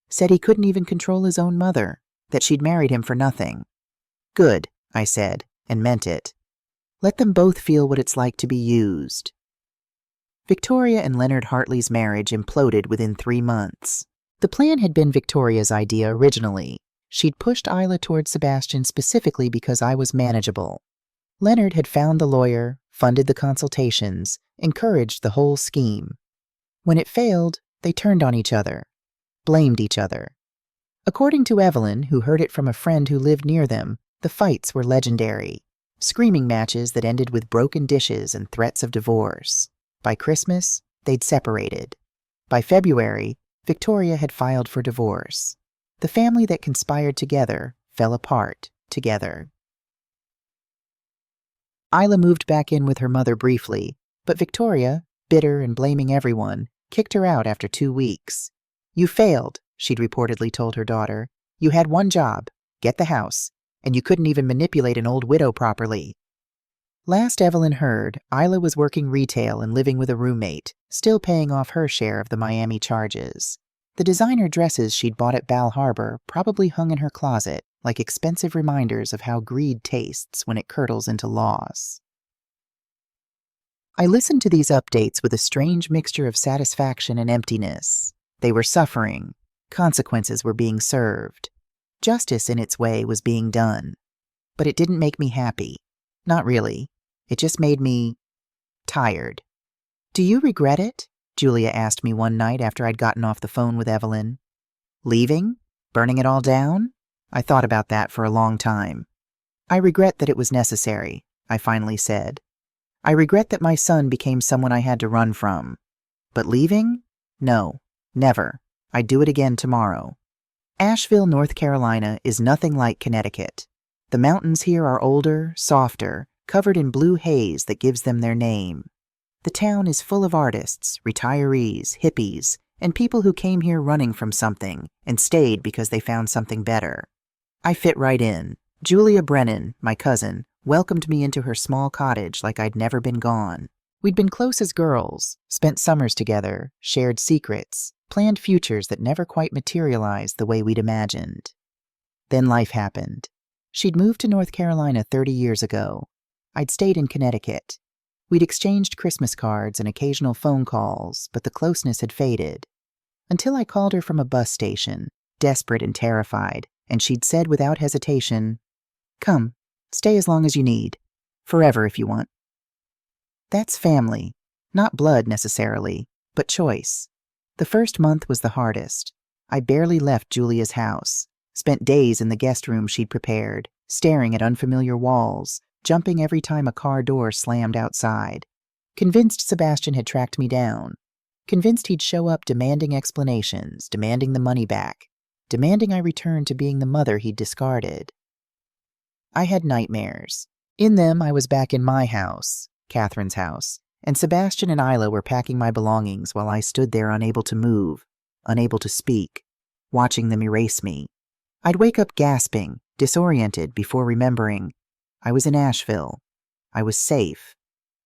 Said he couldn't even control his own mother, that she'd married him for nothing. Good, I said, and meant it. Let them both feel what it's like to be used. Victoria and Leonard Hartley's marriage imploded within 3 months. The plan had been Victoria's idea originally. She'd pushed Isla toward Sebastian specifically because I was manageable. Leonard had found the lawyer, funded the consultations, encouraged the whole scheme. When it failed, they turned on each other, blamed each other. According to Evelyn, who heard it from a friend who lived near them, the fights were legendary. Screaming matches that ended with broken dishes and threats of divorce. By Christmas, they'd separated. By February, Victoria had filed for divorce. The family that conspired together fell apart together. Isla moved back in with her mother briefly, but Victoria, bitter and blaming everyone, kicked her out after 2 weeks. "You failed," she'd reportedly told her daughter. "You had one job, get the house, and you couldn't even manipulate an old widow properly." Last Evelyn heard, Isla was working retail and living with a roommate, still paying off her share of the Miami charges. The designer dresses she'd bought at Bal Harbor probably hung in her closet like expensive reminders of how greed tastes when it curdles into loss. I listened to these updates with a strange mixture of satisfaction and emptiness. They were suffering. Consequences were being served. Justice in its way was being done. But it didn't make me happy. Not really. It just made me tired. "Do you regret it?" Julia asked me one night after I'd gotten off the phone with Evelyn. "Leaving? Burning it all down?" I thought about that for a long time. "I regret that it was necessary," I finally said. "I regret that my son became someone I had to run from. But leaving? No, never. I'd do it again tomorrow." Asheville, North Carolina is nothing like Connecticut. The mountains here are older, softer, covered in blue haze that gives them their name. The town is full of artists, retirees, hippies, and people who came here running from something and stayed because they found something better. I fit right in. Julia Brennan, my cousin, welcomed me into her small cottage like I'd never been gone. We'd been close as girls, spent summers together, shared secrets, planned futures that never quite materialized the way we'd imagined. Then life happened. She'd moved to North Carolina 30 years ago. I'd stayed in Connecticut. We'd exchanged Christmas cards and occasional phone calls, but the closeness had faded. Until I called her from a bus station, desperate and terrified, and she'd said without hesitation, "Come, stay as long as you need. Forever if you want." That's family. Not blood necessarily, but choice. The first month was the hardest. I barely left Julia's house, spent days in the guest room she'd prepared, staring at unfamiliar walls, jumping every time a car door slammed outside. Convinced Sebastian had tracked me down. Convinced he'd show up demanding explanations, demanding the money back, demanding I return to being the mother he'd discarded. I had nightmares. In them, I was back in my house, Catherine's house, and Sebastian and Isla were packing my belongings while I stood there unable to move, unable to speak, watching them erase me. I'd wake up gasping, disoriented, before remembering I was in Asheville. I was safe.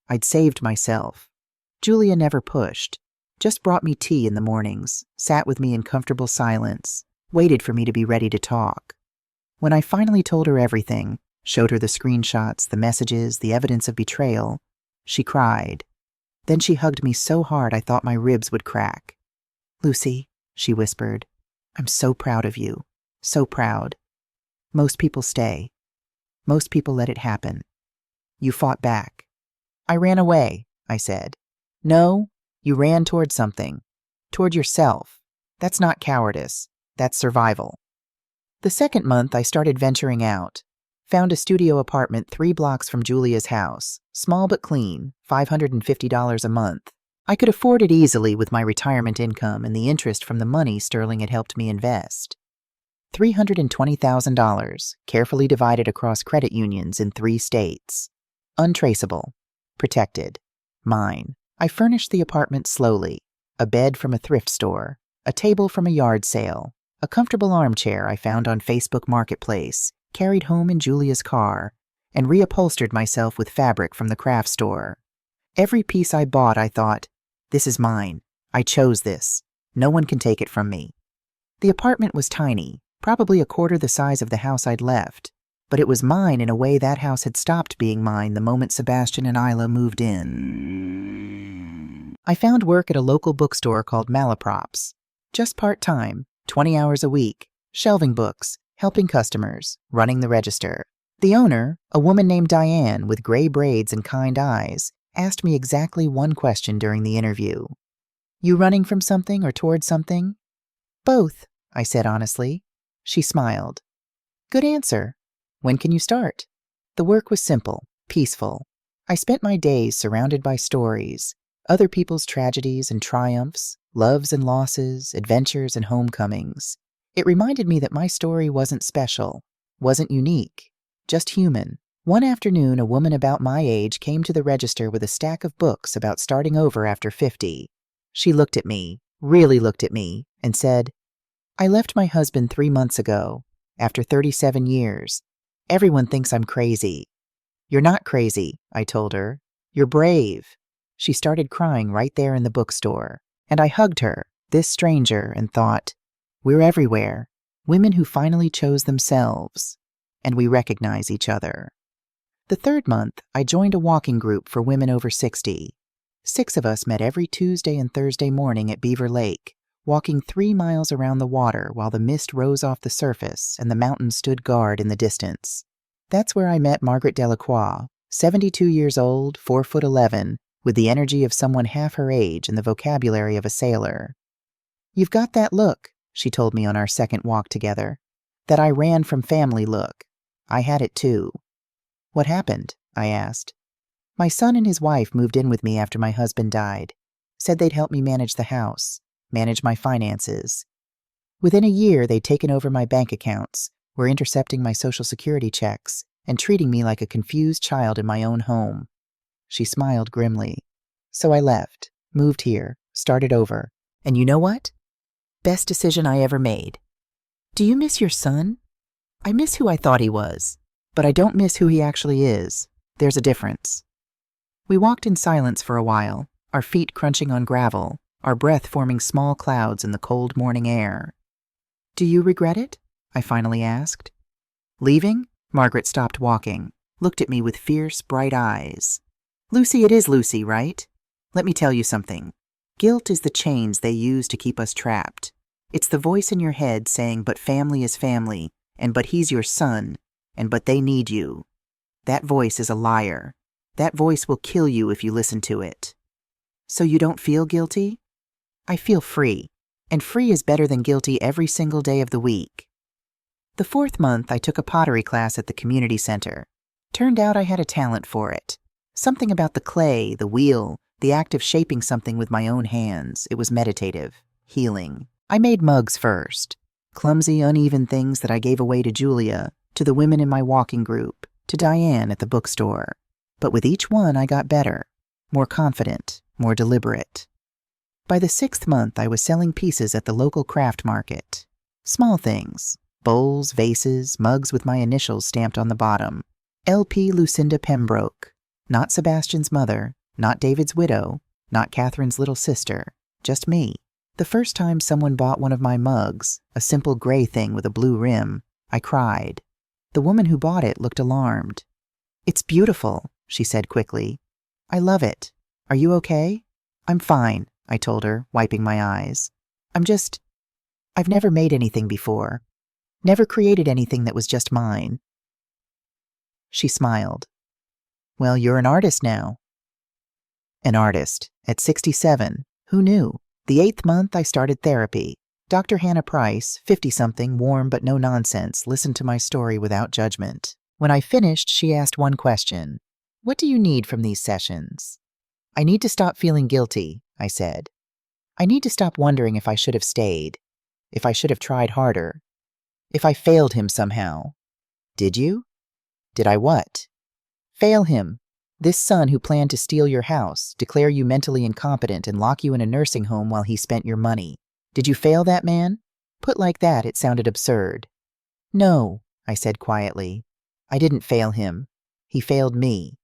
I'd saved myself. Julia never pushed, just brought me tea in the mornings, sat with me in comfortable silence, waited for me to be ready to talk. When I finally told her everything, showed her the screenshots, the messages, the evidence of betrayal, she cried. Then she hugged me so hard I thought my ribs would crack. "Lucy," she whispered, "I'm so proud of you. So proud. Most people stay. Most people let it happen. You fought back." "I ran away," I said. "No, you ran toward something. Toward yourself. That's not cowardice. That's survival." The second month, I started venturing out. Found a studio apartment 3 blocks from Julia's house. Small but clean, $550 a month. I could afford it easily with my retirement income and the interest from the money Sterling had helped me invest. $320,000, carefully divided across credit unions in 3 states. Untraceable. Protected. Mine. I furnished the apartment slowly. A bed from a thrift store. A table from a yard sale. A comfortable armchair I found on Facebook Marketplace, carried home in Julia's car, and reupholstered myself with fabric from the craft store. Every piece I bought, I thought, this is mine. I chose this. No one can take it from me. The apartment was tiny, probably a quarter the size of the house I'd left, but it was mine in a way that house had stopped being mine the moment Sebastian and Isla moved in. I found work at a local bookstore called Malaprops. Just part-time, 20 hours a week, shelving books, helping customers, running the register. The owner, a woman named Diane with gray braids and kind eyes, asked me exactly one question during the interview. "You running from something or toward something?" "Both," I said honestly. She smiled. "Good answer. When can you start?" The work was simple, peaceful. I spent my days surrounded by stories, other people's tragedies and triumphs, loves and losses, adventures and homecomings. It reminded me that my story wasn't special, wasn't unique, just human. One afternoon, a woman about my age came to the register with a stack of books about starting over after 50. She looked at me, really looked at me, and said, "I left my husband 3 months ago, after 37 years. Everyone thinks I'm crazy." "You're not crazy," I told her. "You're brave." She started crying right there in the bookstore, and I hugged her, this stranger, and thought, we're everywhere, women who finally chose themselves, and we recognize each other. The third month, I joined a walking group for women over 60. 6 of us met every Tuesday and Thursday morning at Beaver Lake, walking 3 miles around the water while the mist rose off the surface and the mountains stood guard in the distance. That's where I met Margaret Delacroix, 72 years old, 4'11", with the energy of someone half her age and the vocabulary of a sailor. "You've got that look," she told me on our second walk together. "That I ran from family look. I had it too." "What happened?" I asked. "My son and his wife moved in with me after my husband died. Said they'd help me manage the house, manage my finances. Within a year, they'd taken over my bank accounts, were intercepting my Social Security checks, and treating me like a confused child in my own home." She smiled grimly. "So I left, moved here, started over. And you know what? Best decision I ever made. Do you miss your son?" "I miss who I thought he was, but I don't miss who he actually is. There's a difference." We walked in silence for a while, our feet crunching on gravel, our breath forming small clouds in the cold morning air. "Do you regret it?" I finally asked. "Leaving?" Margaret stopped walking, looked at me with fierce, bright eyes. "Lucy, it is Lucy, right? Let me tell you something. Guilt is the chains they use to keep us trapped. It's the voice in your head saying, but family is family, and but he's your son, and but they need you. That voice is a liar. That voice will kill you if you listen to it." "So you don't feel guilty?" "I feel free, and free is better than guilty every single day of the week." The 4th month, I took a pottery class at the community center. Turned out I had a talent for it. Something about the clay, the wheel, the act of shaping something with my own hands. It was meditative, healing. I made mugs first. Clumsy, uneven things that I gave away to Julia, to the women in my walking group, to Diane at the bookstore. But with each one, I got better, more confident, more deliberate. By the 6th month, I was selling pieces at the local craft market. Small things. Bowls, vases, mugs with my initials stamped on the bottom. L.P. Lucinda Pembroke. Not Sebastian's mother, not David's widow, not Catherine's little sister. Just me. The first time someone bought one of my mugs, a simple gray thing with a blue rim, I cried. The woman who bought it looked alarmed. "It's beautiful," she said quickly. "I love it. Are you okay?" "I'm fine," I told her, wiping my eyes. I've never made anything before. Never created anything that was just mine." She smiled. "Well, you're an artist now." An artist. At 67. Who knew? The 8th month, I started therapy. Dr. Hannah Price, 50-something, warm but no nonsense, listened to my story without judgment. When I finished, she asked one question. "What do you need from these sessions?" "I need to stop feeling guilty," I said. "I need to stop wondering if I should have stayed, if I should have tried harder, if I failed him somehow." "Did you?" "Did I what?" "Fail him. This son who planned to steal your house, declare you mentally incompetent, and lock you in a nursing home while he spent your money. Did you fail that man?" Put like that, it sounded absurd. "No," I said quietly. "I didn't fail him. He failed me."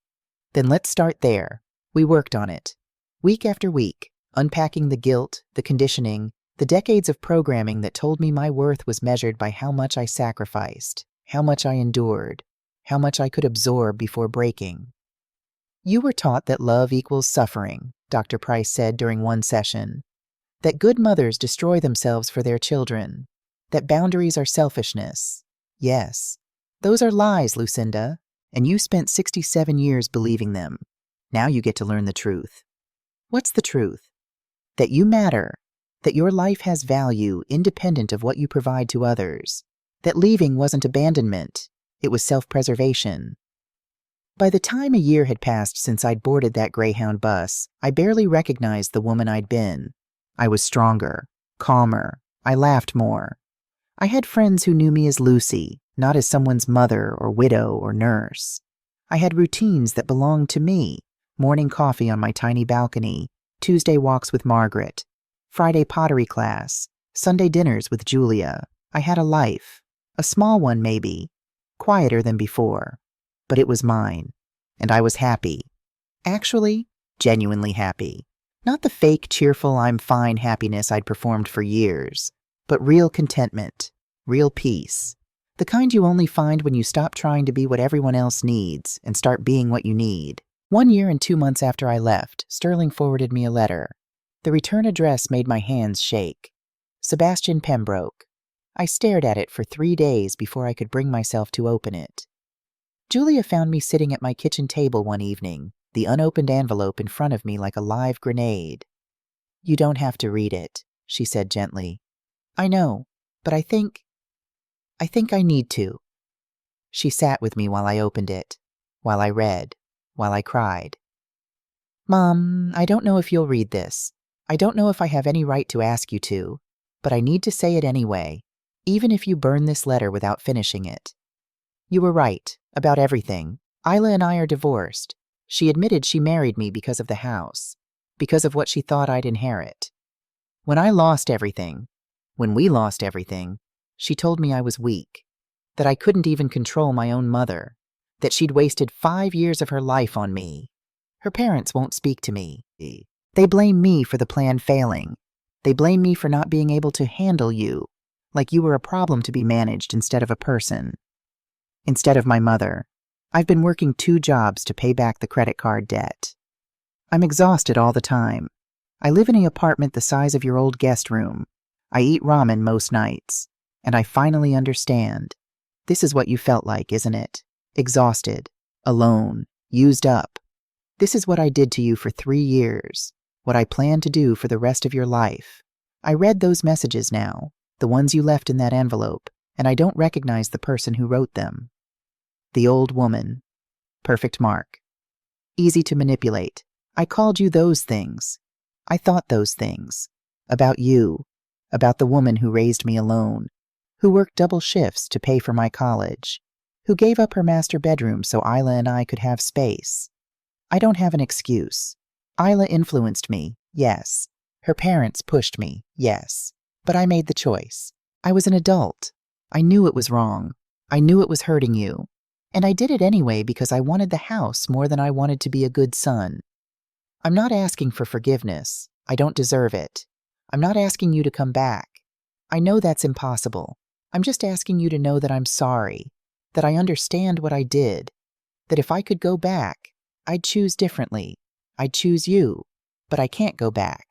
"Then let's start there." We worked on it. Week after week, unpacking the guilt, the conditioning, the decades of programming that told me my worth was measured by how much I sacrificed, how much I endured, how much I could absorb before breaking. "You were taught that love equals suffering," Dr. Price said during one session. "That good mothers destroy themselves for their children. That boundaries are selfishness. Yes. Those are lies, Lucinda, and you spent 67 years believing them. Now you get to learn the truth." "What's the truth?" "That you matter. That your life has value independent of what you provide to others. That leaving wasn't abandonment. It was self-preservation." By the time a year had passed since I'd boarded that Greyhound bus, I barely recognized the woman I'd been. I was stronger, calmer. I laughed more. I had friends who knew me as Lucy, not as someone's mother or widow or nurse. I had routines that belonged to me. Morning coffee on my tiny balcony, Tuesday walks with Margaret, Friday pottery class, Sunday dinners with Julia. I had a life. A small one, maybe. Quieter than before. But it was mine. And I was happy. Actually, genuinely happy. Not the fake, cheerful, I'm fine happiness I'd performed for years, but real contentment, real peace. The kind you only find when you stop trying to be what everyone else needs and start being what you need. 1 year and 2 months after I left, Sterling forwarded me a letter. The return address made my hands shake. Sebastian Pembroke. I stared at it for 3 days before I could bring myself to open it. Julia found me sitting at my kitchen table one evening, the unopened envelope in front of me like a live grenade. "You don't have to read it," she said gently. "I know, but I think I need to." She sat with me while I opened it, while I read, while I cried. "Mom, I don't know if you'll read this. I don't know if I have any right to ask you to, but I need to say it anyway, even if you burn this letter without finishing it. You were right, about everything. Isla and I are divorced. She admitted she married me because of the house, because of what she thought I'd inherit. When we lost everything, she told me I was weak, that I couldn't even control my own mother, that she'd wasted 5 years of her life on me. Her parents won't speak to me. They blame me for the plan failing. They blame me for not being able to handle you, like you were a problem to be managed instead of a person. Instead of my mother, I've been working 2 jobs to pay back the credit card debt. I'm exhausted all the time. I live in an apartment the size of your old guest room. I eat ramen most nights. And I finally understand. This is what you felt like, isn't it? Exhausted, alone, used up. This is what I did to you for 3 years, what I plan to do for the rest of your life. I read those messages now, the ones you left in that envelope, and I don't recognize the person who wrote them. The old woman. Perfect mark. Easy to manipulate. I called you those things. I thought those things. About you. About the woman who raised me alone. Who worked double shifts to pay for my college. Who gave up her master bedroom so Isla and I could have space. I don't have an excuse. Isla influenced me, yes. Her parents pushed me, yes. But I made the choice. I was an adult. I knew it was wrong. I knew it was hurting you. And I did it anyway because I wanted the house more than I wanted to be a good son. I'm not asking for forgiveness. I don't deserve it. I'm not asking you to come back. I know that's impossible. I'm just asking you to know that I'm sorry, that I understand what I did, that if I could go back, I'd choose differently. I'd choose you, but I can't go back.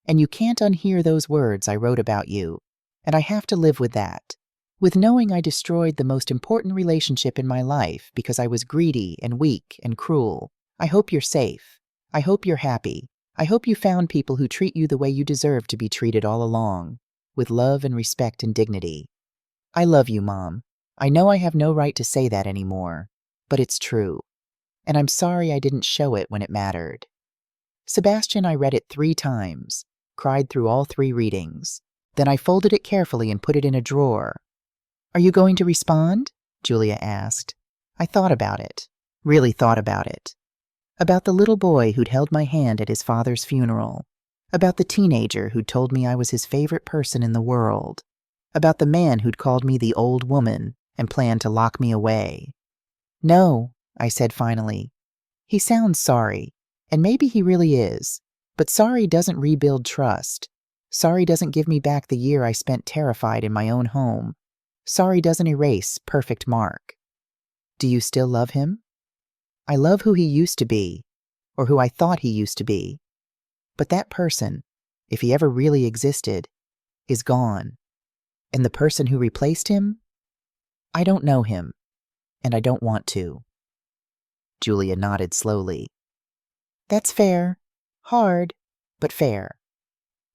And you can't unhear those words I wrote about you. And I have to live with that, with knowing I destroyed the most important relationship in my life because I was greedy and weak and cruel. I hope you're safe. I hope you're happy. I hope you found people who treat you the way you deserve to be treated all along, with love and respect and dignity. I love you, Mom. I know I have no right to say that anymore, but it's true. And I'm sorry I didn't show it when it mattered. Sebastian, I read it 3 times, cried through all 3 readings. Then I folded it carefully and put it in a drawer. Are you going to respond? Julia asked. I thought about it, really thought about it. About the little boy who'd held my hand at his father's funeral. About the teenager who'd told me I was his favorite person in the world. About the man who'd called me the old woman and planned to lock me away. No, I said finally. He sounds sorry, and maybe he really is, but sorry doesn't rebuild trust. Sorry doesn't give me back the year I spent terrified in my own home. Sorry doesn't erase perfect mark. Do you still love him? I love who he used to be, or who I thought he used to be. But that person, if he ever really existed, is gone. And the person who replaced him? I don't know him, and I don't want to. Julia nodded slowly. That's fair. Hard, but fair.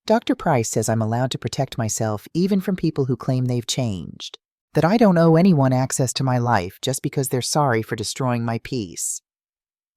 Dr. Price says I'm allowed to protect myself even from people who claim they've changed. That I don't owe anyone access to my life just because they're sorry for destroying my peace.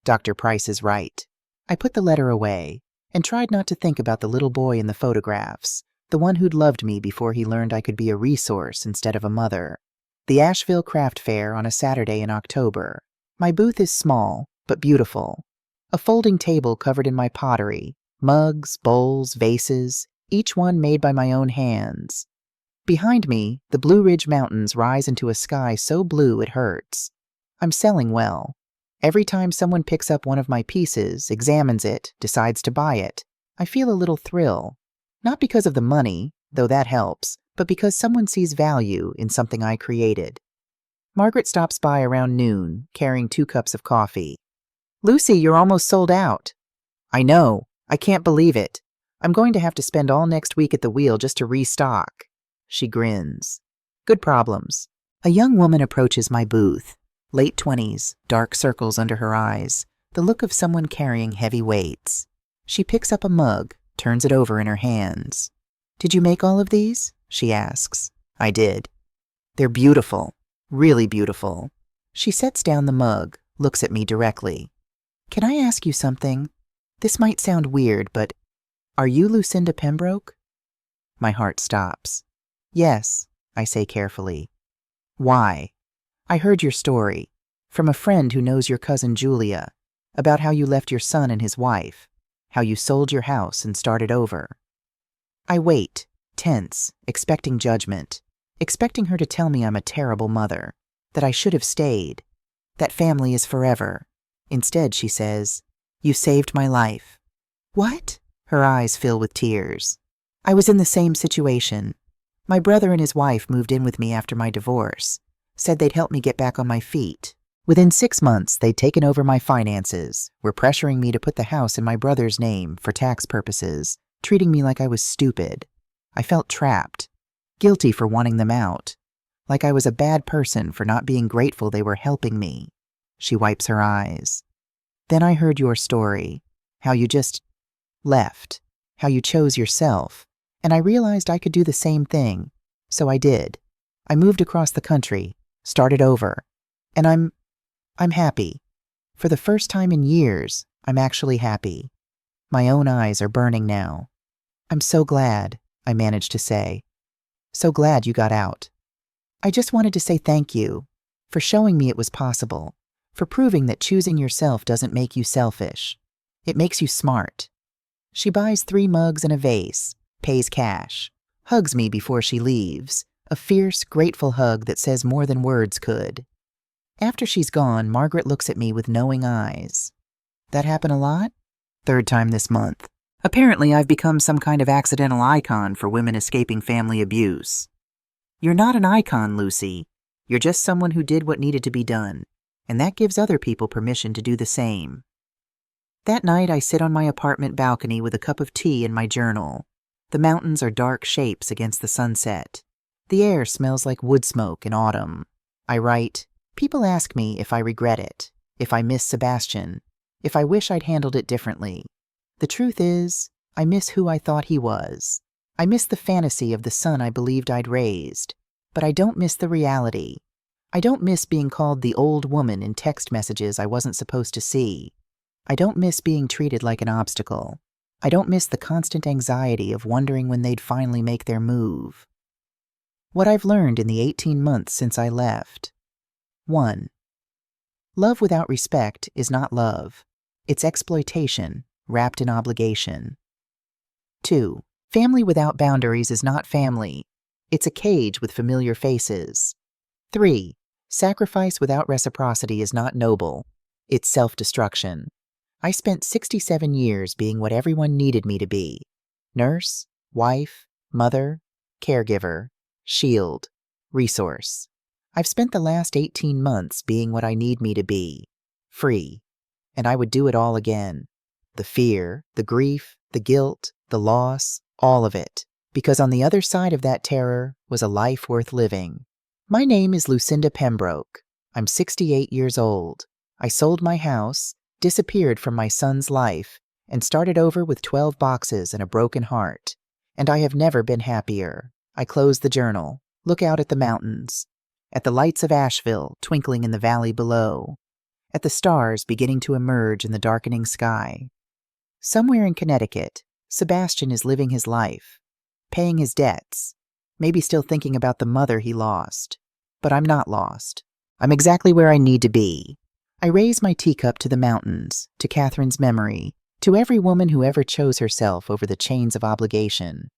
Dr. Price is right. I put the letter away and tried not to think about the little boy in the photographs, the one who'd loved me before he learned I could be a resource instead of a mother. The Asheville Craft Fair on a Saturday in October. My booth is small, but beautiful. A folding table covered in my pottery, mugs, bowls, vases, each one made by my own hands. Behind me, the Blue Ridge Mountains rise into a sky so blue it hurts. I'm selling well. Every time someone picks up one of my pieces, examines it, decides to buy it, I feel a little thrill. Not because of the money, though that helps, but because someone sees value in something I created. Margaret stops by around noon, carrying 2 cups of coffee. Lucy, you're almost sold out. I know. I can't believe it. I'm going to have to spend all next week at the wheel just to restock. She grins. Good problems. A young woman approaches my booth. Late 20s, dark circles under her eyes, the look of someone carrying heavy weights. She picks up a mug, turns it over in her hands. Did you make all of these? She asks. I did. They're beautiful. Really beautiful. She sets down the mug, looks at me directly. Can I ask you something? This might sound weird, but are you Lucinda Pembroke? My heart stops. Yes, I say carefully. Why? I heard your story, from a friend who knows your cousin Julia, about how you left your son and his wife, how you sold your house and started over. I wait, tense, expecting judgment, expecting her to tell me I'm a terrible mother, that I should have stayed, that family is forever. Instead, she says, You saved my life." "What?" Her eyes fill with tears. "I was in the same situation. My brother and his wife moved in with me after my divorce, said they'd help me get back on my feet. Within 6 months, they'd taken over my finances, were pressuring me to put the house in my brother's name for tax purposes, treating me like I was stupid. I felt trapped, guilty for wanting them out, like I was a bad person for not being grateful they were helping me." She wipes her eyes. "Then I heard your story, how you just left, how you chose yourself, and I realized I could do the same thing, so I did. I moved across the country, started over, and I'm happy. For the first time in years, I'm actually happy. My own eyes are burning now. I'm so glad," I managed to say. "So glad you got out. I just wanted to say thank you for showing me it was possible, for proving that choosing yourself doesn't make you selfish. It makes you smart." She buys 3 mugs and a vase, pays cash, hugs me before she leaves, a fierce, grateful hug that says more than words could. After she's gone, Margaret looks at me with knowing eyes. "That happen a lot?" "3rd time this month. Apparently, I've become some kind of accidental icon for women escaping family abuse." "You're not an icon, Lucy. You're just someone who did what needed to be done, and that gives other people permission to do the same." That night, I sit on my apartment balcony with a cup of tea and my journal. The mountains are dark shapes against the sunset. The air smells like wood smoke in autumn. I write, "People ask me if I regret it, if I miss Sebastian, if I wish I'd handled it differently. The truth is, I miss who I thought he was. I miss the fantasy of the son I believed I'd raised, but I don't miss the reality. I don't miss being called the old woman in text messages I wasn't supposed to see. I don't miss being treated like an obstacle. I don't miss the constant anxiety of wondering when they'd finally make their move." What I've learned in the 18 months since I left. 1. Love without respect is not love. It's exploitation, wrapped in obligation. 2. Family without boundaries is not family. It's a cage with familiar faces. 3. Sacrifice without reciprocity is not noble. It's self-destruction. I spent 67 years being what everyone needed me to be. Nurse, wife, mother, caregiver, shield, resource. I've spent the last 18 months being what I need me to be, free, and I would do it all again. The fear, the grief, the guilt, the loss, all of it, because on the other side of that terror was a life worth living. My name is Lucinda Pembroke. I'm 68 years old. I sold my house, disappeared from my son's life, and started over with 12 boxes and a broken heart. And I have never been happier. I close the journal, look out at the mountains, at the lights of Asheville twinkling in the valley below, at the stars beginning to emerge in the darkening sky. Somewhere in Connecticut, Sebastian is living his life, paying his debts, maybe still thinking about the mother he lost. But I'm not lost. I'm exactly where I need to be. I raise my teacup to the mountains, to Catherine's memory, to every woman who ever chose herself over the chains of obligation.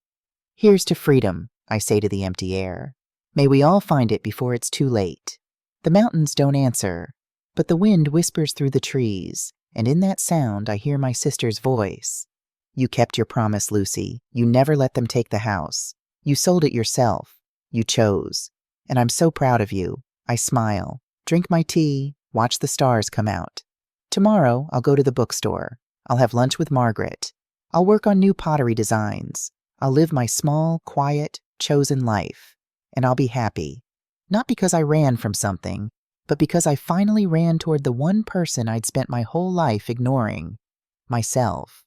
Here's to freedom, I say to the empty air. May we all find it before it's too late. The mountains don't answer, but the wind whispers through the trees, and in that sound I hear my sister's voice. You kept your promise, Lucy. You never let them take the house. You sold it yourself. You chose. And I'm so proud of you. I smile, drink my tea, watch the stars come out. Tomorrow, I'll go to the bookstore. I'll have lunch with Margaret. I'll work on new pottery designs. I'll live my small, quiet, chosen life. And I'll be happy. Not because I ran from something, but because I finally ran toward the one person I'd spent my whole life ignoring, myself.